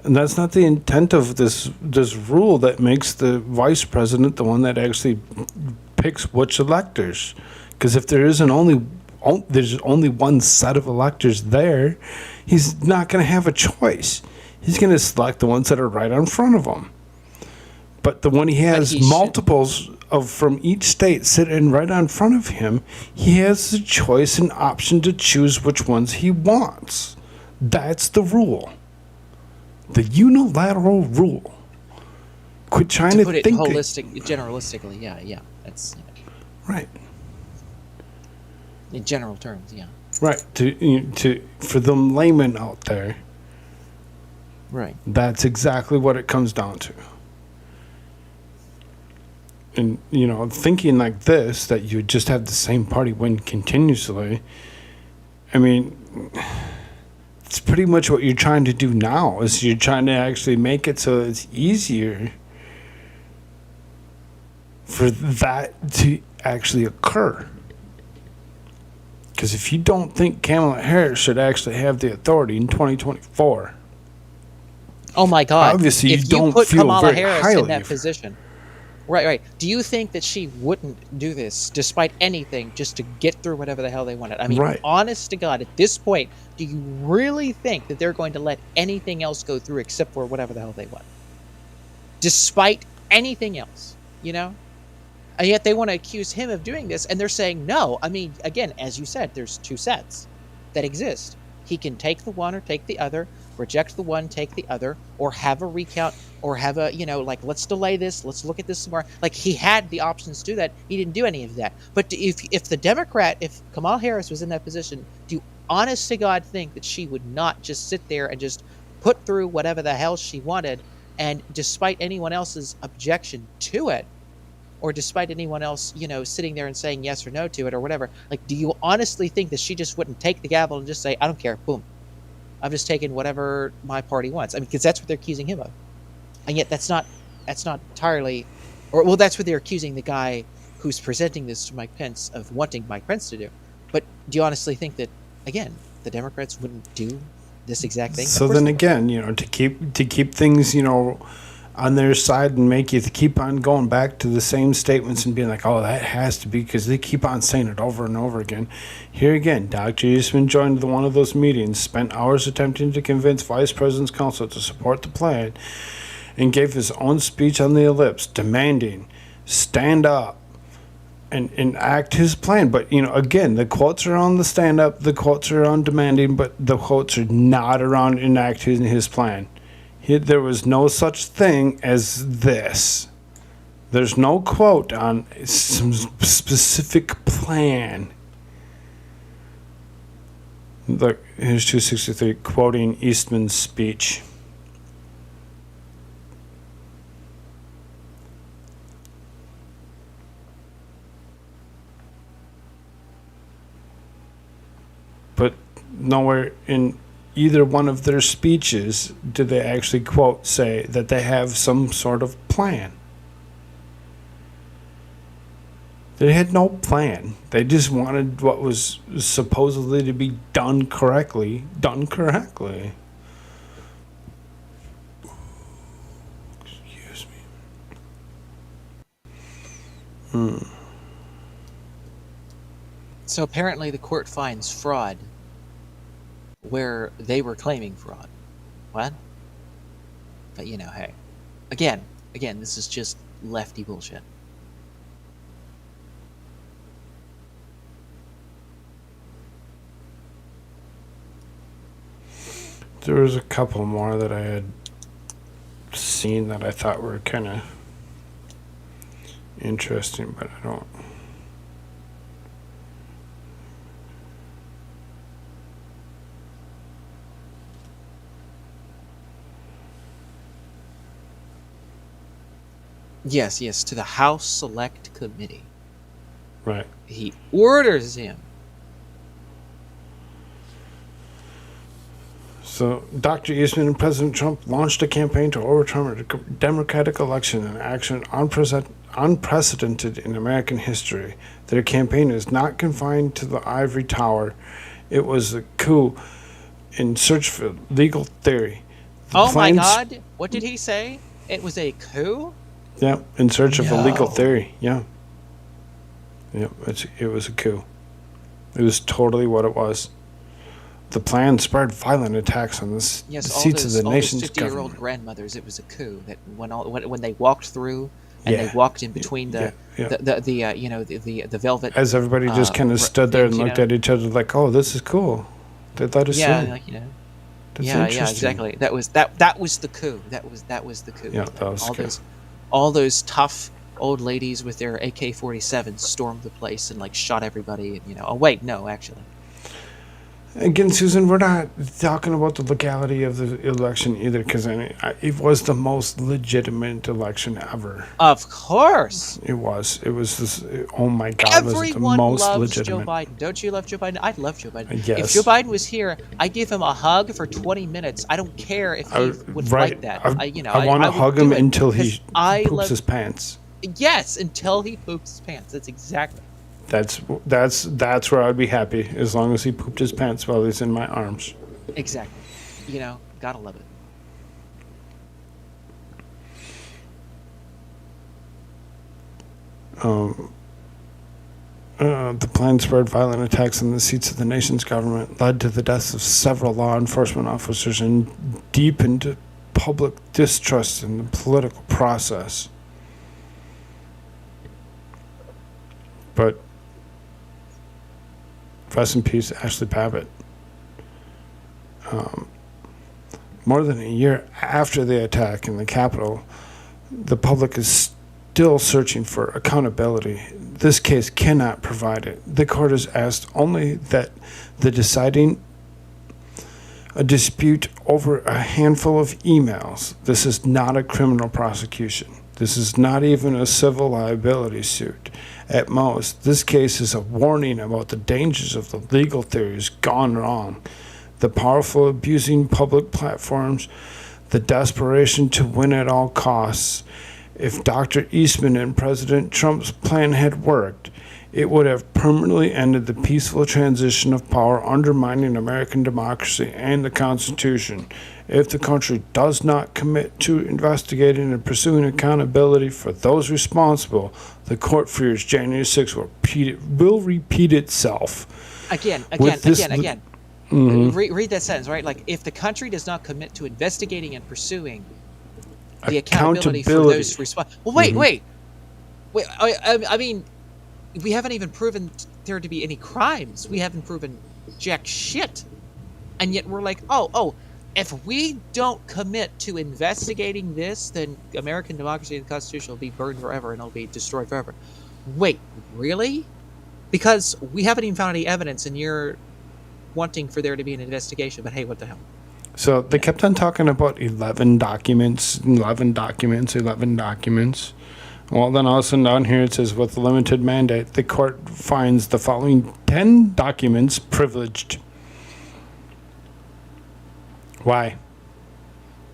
And that's not the intent of this rule that makes the vice president the one that actually picks which electors. Because if there's only one set of electors there, he's not going to have a choice. He's going to select the ones that are right in front of him. But when he has multiples from each state sitting right in front of him, he has the choice and option to choose which ones he wants. That's the rule. The unilateral rule. Quit trying to put it think generalistically. Yeah. That's right. In general terms, yeah. Right. For the layman out there. Right. That's exactly what it comes down to. And, thinking like this, that you just have the same party win continuously, I mean, it's pretty much what you're trying to do now, is you're trying to actually make it so it's easier for that to actually occur. Because if you don't think Kamala Harris should actually have the authority in 2024... Oh my God! Obviously, if you don't put feel Kamala very Harris highly in that of her. position, right? Do you think that she wouldn't do this despite anything, just to get through whatever the hell they wanted? I mean, Right. honest to God, at this point, do you really think that they're going to let anything else go through except for whatever the hell they want, despite anything else? And yet they want to accuse him of doing this, and they're saying no. I mean, again, as you said, there's two sets that exist. He can take the one or take the other, reject the one, take the other, or have a recount, or have a, let's delay this, let's look at this some more. Like, he had the options to do that. He didn't do any of that. But if Kamala Harris was in that position, do you honest to God think that she would not just sit there and just put through whatever the hell she wanted, and despite anyone else's objection to it, or despite anyone else, sitting there and saying yes or no to it or whatever, do you honestly think that she just wouldn't take the gavel and just say, I don't care, boom, I've just taken whatever my party wants? I mean, because that's what they're accusing him of. And yet that's not entirely, that's what they're accusing the guy who's presenting this to Mike Pence of wanting Mike Pence to do. But do you honestly think that, again, the Democrats wouldn't do this exact thing? So then again, to keep things, on their side and make you keep on going back to the same statements and being like, oh, that has to be, because they keep on saying it over and over again. Here again, Dr. Eastman joined one of those meetings, spent hours attempting to convince Vice President's counsel to support the plan, and gave his own speech on the ellipse, demanding, stand up and enact his plan. But, again, the quotes are on the stand up, the quotes are on demanding, but the quotes are not around enacting his plan. There was no such thing as this. There's no quote on some specific plan. Look, here's 263 quoting Eastman's speech. But nowhere in either one of their speeches did they actually quote say that they have some sort of plan. They had no plan. They just wanted what was supposedly to be done correctly. Excuse me. So apparently the court finds fraud where they were claiming fraud. What? But hey, again, this is just lefty bullshit. There was a couple more that I had seen that I thought were kind of interesting, but I don't. Yes, to the House Select Committee. Right. He orders him. So, Dr. Eastman and President Trump launched a campaign to overturn a Democratic election, an action unprecedented in American history. Their campaign is not confined to the ivory tower. It was a coup in search for legal theory. Oh my God! What did he say? It was a coup? Yeah, in search of a legal No. theory. Yeah. Yeah, it was a coup. It was totally what it was. The plan spurred violent attacks on the seats of the nation's 50-year-old government. grandmothers. It was a coup that when they walked through and they walked in between the velvet. As everybody just kind of stood there and looked at each other like, "Oh, this is cool." They let us in. Like, That's yeah, interesting. exactly. That was the coup. That was the coup. Yeah, that was the coup. All those tough old ladies with their AK-47s stormed the place and like shot everybody. And, oh wait, no, actually. Again, Susan, we're not talking about the legality of the election either, because it was the most legitimate election ever. Of course. It was. It was this. Oh my God! Everyone it was the most loves legitimate. Joe Biden. Don't you love Joe Biden? I love Joe Biden. Yes. If Joe Biden was here, I'd give him a hug for 20 minutes. I don't care if he would like that. I want to hug him until he poops his pants. Yes, until he poops his pants. That's exactly. That's where I'd be happy, as long as he pooped his pants while he's in my arms. Exactly. Gotta love it. The plan spurred violent attacks on the seats of the nation's government, led to the deaths of several law enforcement officers, and deepened public distrust in the political process. But rest in peace, Ashley Babbitt. More than a year after the attack in the Capitol, the public is still searching for accountability. This case cannot provide it. The court has asked only that the deciding a dispute over a handful of emails. This is not a criminal prosecution. This is not even a civil liability suit. At most, this case is a warning about the dangers of the legal theories gone wrong, the powerful abusing public platforms, the desperation to win at all costs. If Dr. Eastman and President Trump's plan had worked, it would have permanently ended the peaceful transition of power undermining American democracy and the Constitution. If the country does not commit to investigating and pursuing accountability for those responsible, the court fears January 6th will repeat itself. Again. Mm-hmm. Read that sentence, right? Like, if the country does not commit to investigating and pursuing the accountability for those responsible. Well, wait. I mean, we haven't even proven there to be any crimes. We haven't proven jack shit. And yet we're like, oh, if we don't commit to investigating this, then American democracy and the Constitution will be burned forever and it'll be destroyed forever. Wait, really? Because we haven't even found any evidence and you're wanting for there to be an investigation, but hey, what the hell? So they kept on talking about 11 documents. Well, then all of a sudden down here it says, with limited mandate, the court finds the following 10 documents privileged. Why?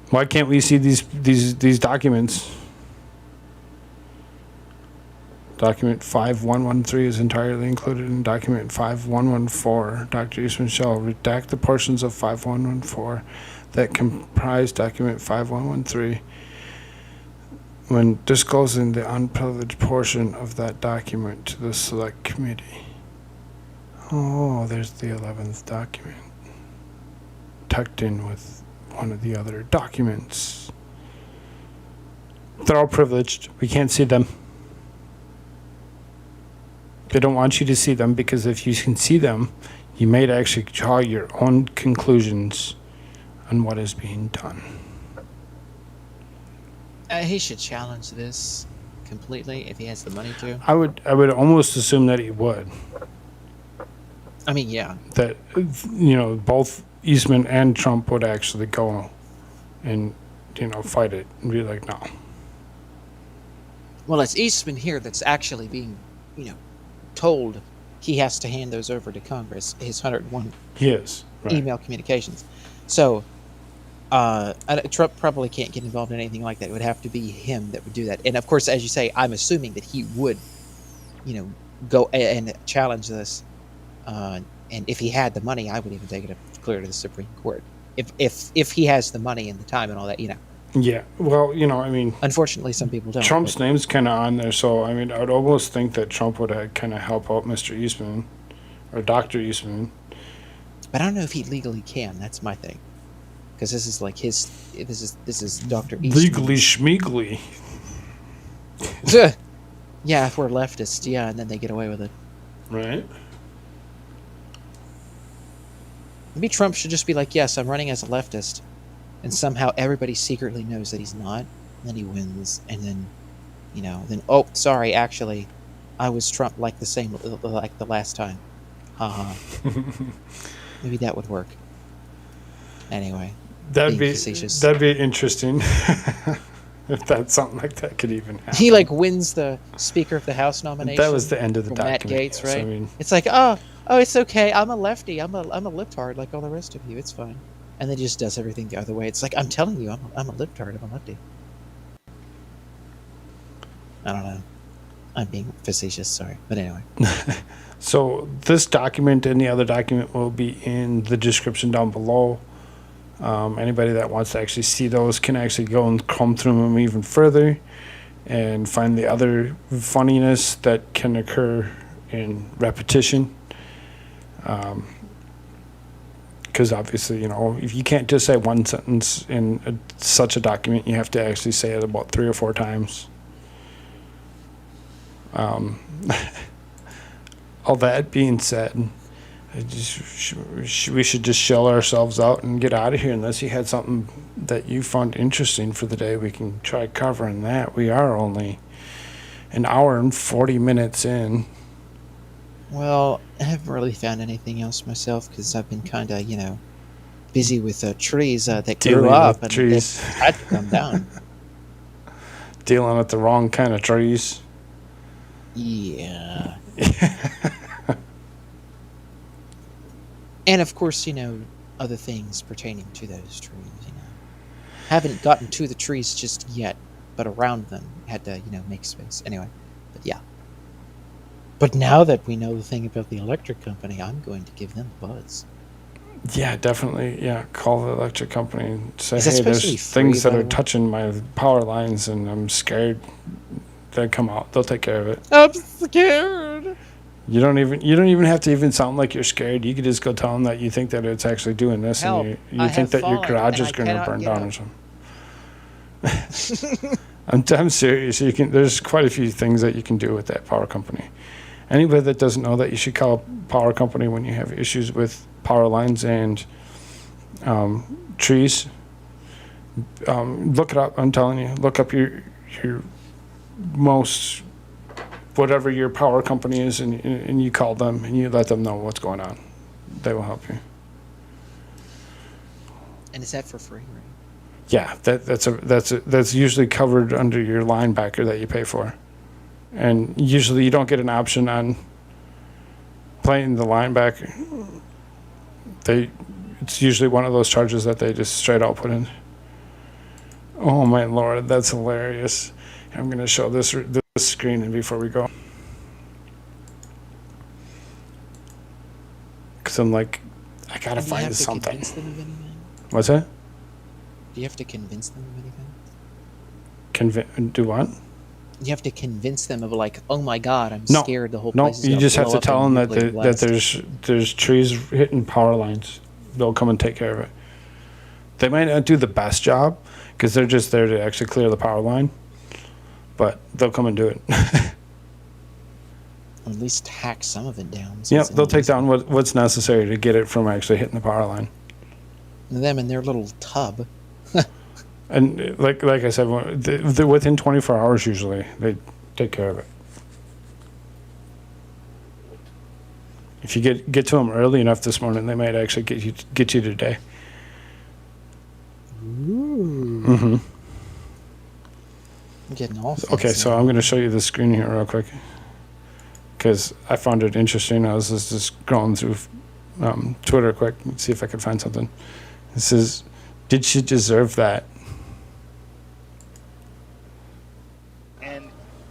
Why can't we see these documents? Document 5113 is entirely included in document 5114. Dr. Eastman shall redact the portions of 5114 that comprise document 5113 when disclosing the unprivileged portion of that document to the select committee. Oh, there's the 11th document, tucked in with one of the other documents. They're all privileged. We can't see them. They don't want you to see them, because if you can see them, you may actually draw your own conclusions on what is being done. He should challenge this completely if he has the money to. I would almost assume that he would. I mean, yeah. That, both Eastman and Trump would actually go and, fight it and be like, no. Well, it's Eastman here that's actually being, told he has to hand those over to Congress, his 101 email communications. So Trump probably can't get involved in anything like that. It would have to be him that would do that. And of course, as you say, I'm assuming that he would, go and challenge this And if he had the money, I would even take it up clear to the Supreme Court. If he has the money and the time and all that, Yeah. Well, I mean, Unfortunately, some people don't. Trump's but- name's kind of on there, so I mean, I would almost think that Trump would kind of help out Mr. Eastman or Dr. Eastman. But I don't know if he legally can. That's my thing. Because this is like his. This is Dr. Eastman. Legally schmeegly. Yeah, if we're leftists, yeah, and then they get away with it. Right. Maybe Trump should just be like, yes, I'm running as a leftist. And somehow everybody secretly knows that he's not. And then he wins. And then, oh, sorry, actually, I was Trump like the last time. Haha. Maybe that would work. Anyway. That'd being be facetious. that'd be interesting. If that something like that could even happen. He wins the Speaker of the House nomination. That was the end of the from document. Matt Gates, yes, right? I mean, It's like, oh, it's okay. I'm a lefty. I'm a libtard like all the rest of you. It's fine. And then he just does everything the other way. It's like, I'm telling you, I'm a libtard. I'm a lefty. I don't know. I'm being facetious. Sorry, but anyway. so this document and the other document will be in the description down below. Anybody that wants to actually see those can actually go and comb through them even further and find the other funniness that can occur in repetition. Because obviously, if you can't just say one sentence in such a document, you have to actually say it about 3 or 4 times. All that being said, we should just shell ourselves out and get out of here. Unless you had something that you found interesting for the day, we can try covering that. We are only an hour and 40 minutes in. Well, I haven't really found anything else myself because I've been kind of, busy with trees that Dealing grew up with and trees. they had to come down. Dealing with the wrong kind of trees. Yeah. And of course, other things pertaining to those trees, Haven't gotten to the trees just yet, but around them had to, make space. Anyway, but yeah. But now that we know the thing about the electric company, I'm going to give them a buzz. Yeah, definitely. Yeah, call the electric company and say, Is that hey, supposed to be there's things free, that by are the way? touching my power lines and I'm scared. They'll come out. They'll take care of it. I'm scared. You don't even have to even sound like you're scared. You could just go tell them that you think that it's actually doing this, Help. and I you think have that your fallen, garage and is I going to cannot burn get down or up. something. I'm serious. There's quite a few things that you can do with that power company. Anybody that doesn't know that, you should call a power company when you have issues with power lines and trees. Look it up. I'm telling you. Look up your most whatever your power company is, and you call them and you let them know what's going on. They will help you. And is that for free, right? Yeah, that's usually covered under your linebacker that you pay for, and usually you don't get an option on playing the linebacker. It's usually one of those charges that they just straight out put in. Oh my lord, that's hilarious! I'm going to show this screen before we go, because I'm like, I gotta Do you find have to something. convince them of anything? What's that? Do you have to convince them of anything? Do what? You have to convince them of oh my god, I'm No, scared the whole no. place is You gonna just have blow to up tell in them nuclear that blast. there's trees hitting power lines. They'll come and take care of it. They might not do the best job because they're just there to actually clear the power line, but they'll come and do it. Or at least hack some of it down. Yeah, they'll take down what's necessary to get it from actually hitting the power line. them in their little tub. And like I said, they're within 24 hours usually. They take care of it. If you get to them early enough this morning, they might actually get you today. Ooh. Mm-hmm. I'm getting all Okay, fancy. so I'm going to show you the screen here real quick because I found it interesting. I was just scrolling through Twitter quick and see if I could find something. It says, "Did she deserve that?" And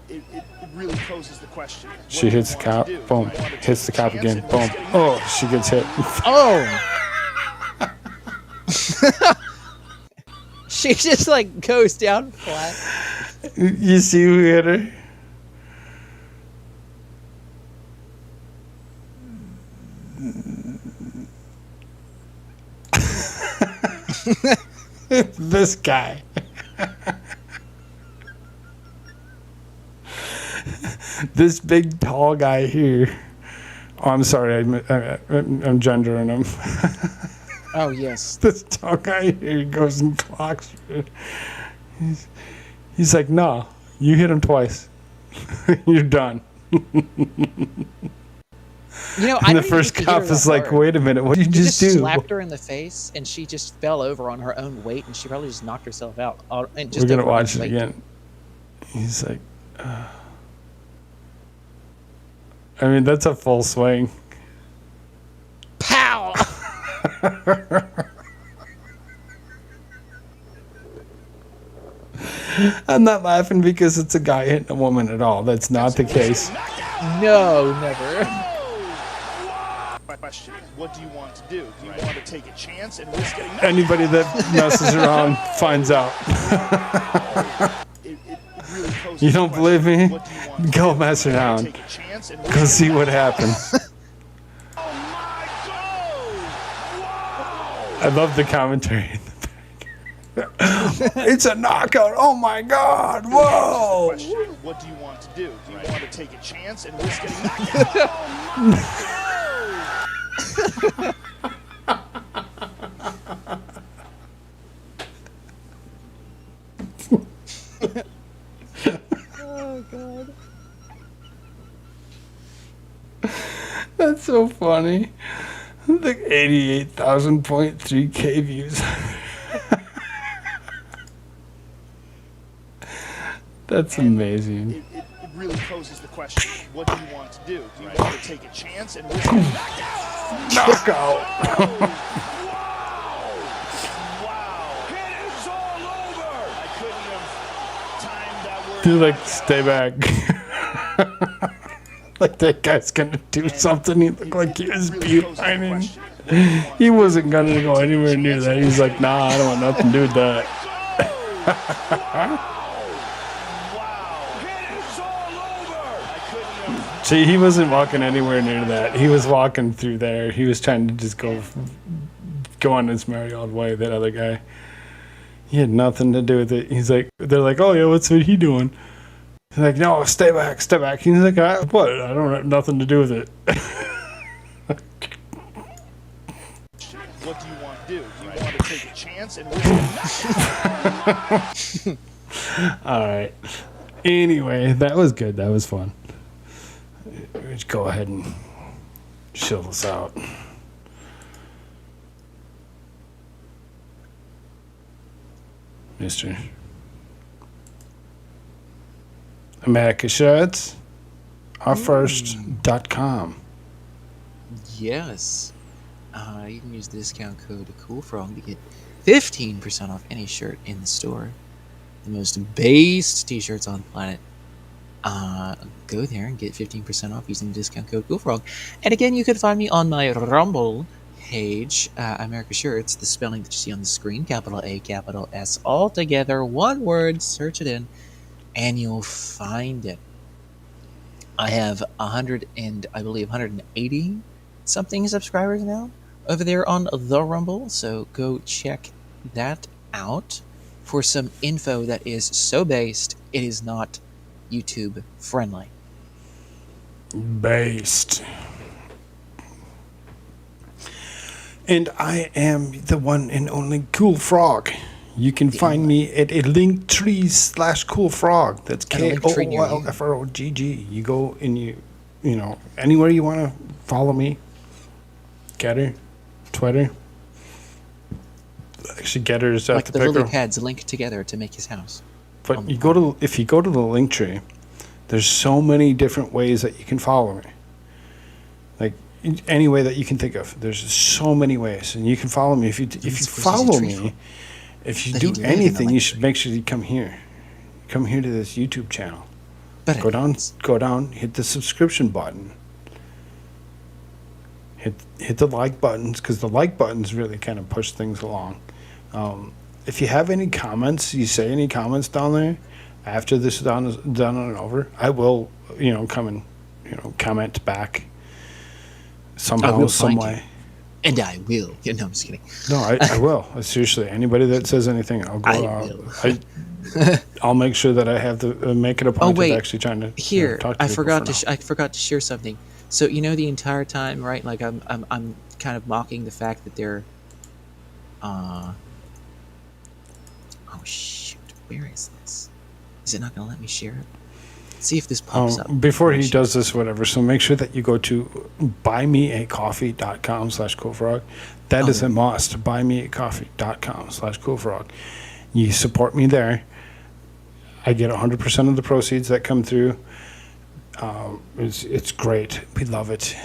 it really poses the question. She hits the cop. Boom. Hits the cop again. Boom. Oh, she gets hit. Oh! She just like goes down flat. You see who hit her? This guy. This big tall guy here. Oh, I'm sorry. I'm gendering him. Oh yes. This tall guy here goes and clocks her. He's like, no, you hit him twice. You're done. You know, And the first cop is like, wait a minute, what did you just do? Slapped her in the face, and she just fell over on her own weight, and she probably just knocked herself out. And just We're going to over her watch it weight. again. He's like, I mean, that's a full swing. Pow! I'm not laughing because it's a guy hitting a woman at all. That's not the case. No, never. Question. What do you want to do? Do you want to take a chance and risk getting Anybody that messes around finds out. it really poses You the don't question, believe me? what do you want to Go do? mess Do you want around. to take a chance and risk Go getting see what happens. I love the commentary in the back. It's a knockout. Oh my God. Whoa. question. What do you want to do? Do you want to take a chance and risk getting knocked out? Oh god. That's so funny. Like 88,000.3K views. That's amazing. It really poses the question. What do you want to do? Do you want to take a chance and risk getting knocked out? Knockout. You're like, stay back. Like that guy's gonna do something. He looked like he was behind. He wasn't gonna go anywhere near that. He's like, nah, I don't want nothing to do with that. See, he wasn't walking anywhere near that. He was walking through there. He was trying to just go on his merry old way, that other guy. He had nothing to do with it. He's like, they're like, oh yeah, what's he doing? He's like, no, stay back, stay back. He's like, what? I don't have nothing to do with it. What do you want to do? Do you want to take a chance and risk getting knocked out? All right. Anyway, that was good. That was fun. Let's go ahead and chill this out. Mr. America Shirts, ourfirst.com. Yes. You can use the discount code Koolfrogg to get 15% off any shirt in the store. The most based t-shirts on the planet. Go there and get 15% off using the discount code Koolfrogg. And again, you can find me on my Rumble page, America Shirts, the spelling that you see on the screen, capital A, capital S, all together, one word, search it in, and you'll find it. I have 180 something subscribers now over there on the Rumble, so go check that out for some info that is so based it is not YouTube friendly. Based. And I am the one and only Koolfrogg. You can find me at a linktree/Koolfrogg. That's Koolfrogg. You go and you know, anywhere you want to follow me. Getter, Twitter. Actually, Getter is Like at the the lily picker. pads linked together to make his house. But if you go to the link tree, there's so many different ways that you can follow me. Like any way that you can think of. There's so many ways, and you can follow me. If you follow me, if you do anything, you should make sure you come here. Come here to this YouTube channel. But Go down, hit the subscription button. Hit the like buttons, because the like buttons really kind of push things along. If you have any comments, you say any comments down there after this is done and over, I will, come and, comment back somehow, some way. And I will. No, I'm just kidding. No, I will. Seriously, anybody that says anything, I'll go. I'll make sure that I have to make it a point of actually trying to talk to I people. I forgot to share something. So the entire time, right? Like I'm kind of mocking the fact that they're. Oh shoot! Where is this? Is it not going to let me share it? Let's see if this pops up. Before he does this, whatever. So make sure that you go to buymeacoffee.com/Koolfrogg. That is a must. Buymeacoffee.com/Koolfrogg. You support me there. I get 100% of the proceeds that come through. It's great. We love it.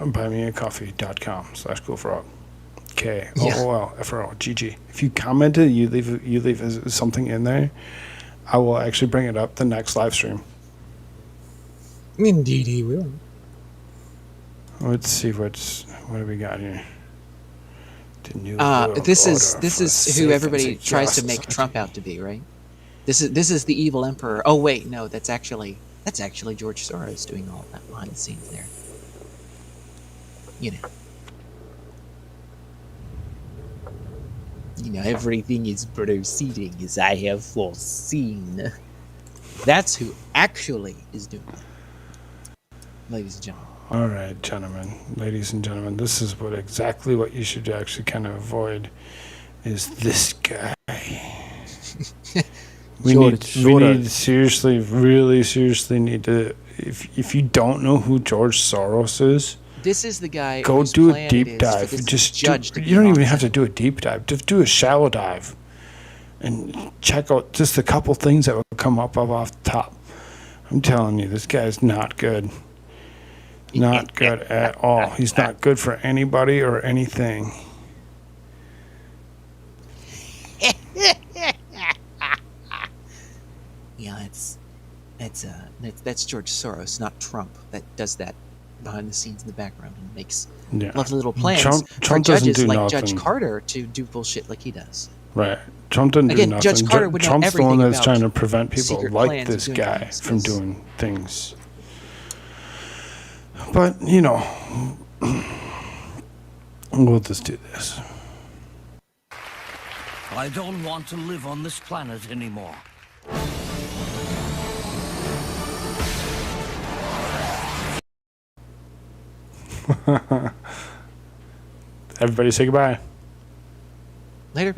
Buymeacoffee.com/Koolfrogg. KOOLFROGG. If you commented, you leave something in there, I will actually bring it up the next live stream. Indeed, he will. Let's see what do we got here. This is who everybody tries to make Trump out to be, right? This is the evil emperor. Oh wait, no, that's actually George Soros doing all of that behind the scenes there. Everything is proceeding as I have foreseen. That's who actually is doing it, ladies and gentlemen. All right, ladies and gentlemen, this is exactly what you should actually kind of avoid is this guy. We need seriously, really seriously need to, if you don't know who George Soros is, this is the guy. Go do a deep dive. You don't even have to do a deep dive. Just do a shallow dive and check out just a couple things that will come up off the top. I'm telling you, this guy's not good. Not good at all. He's not good for anybody or anything. Yeah, that's George Soros, not Trump, that does that behind the scenes in the background and makes lovely little plans Trump for judges do like nothing. Judge Carter to do bullshit like he does. Right. Trump doesn't do nothing. Judge Carter would know Trump's the one everything that's about trying to prevent people secret like plans this of doing guy things, from yes. doing things. But, we'll just do this. I don't want to live on this planet anymore. Everybody say goodbye. Later, people.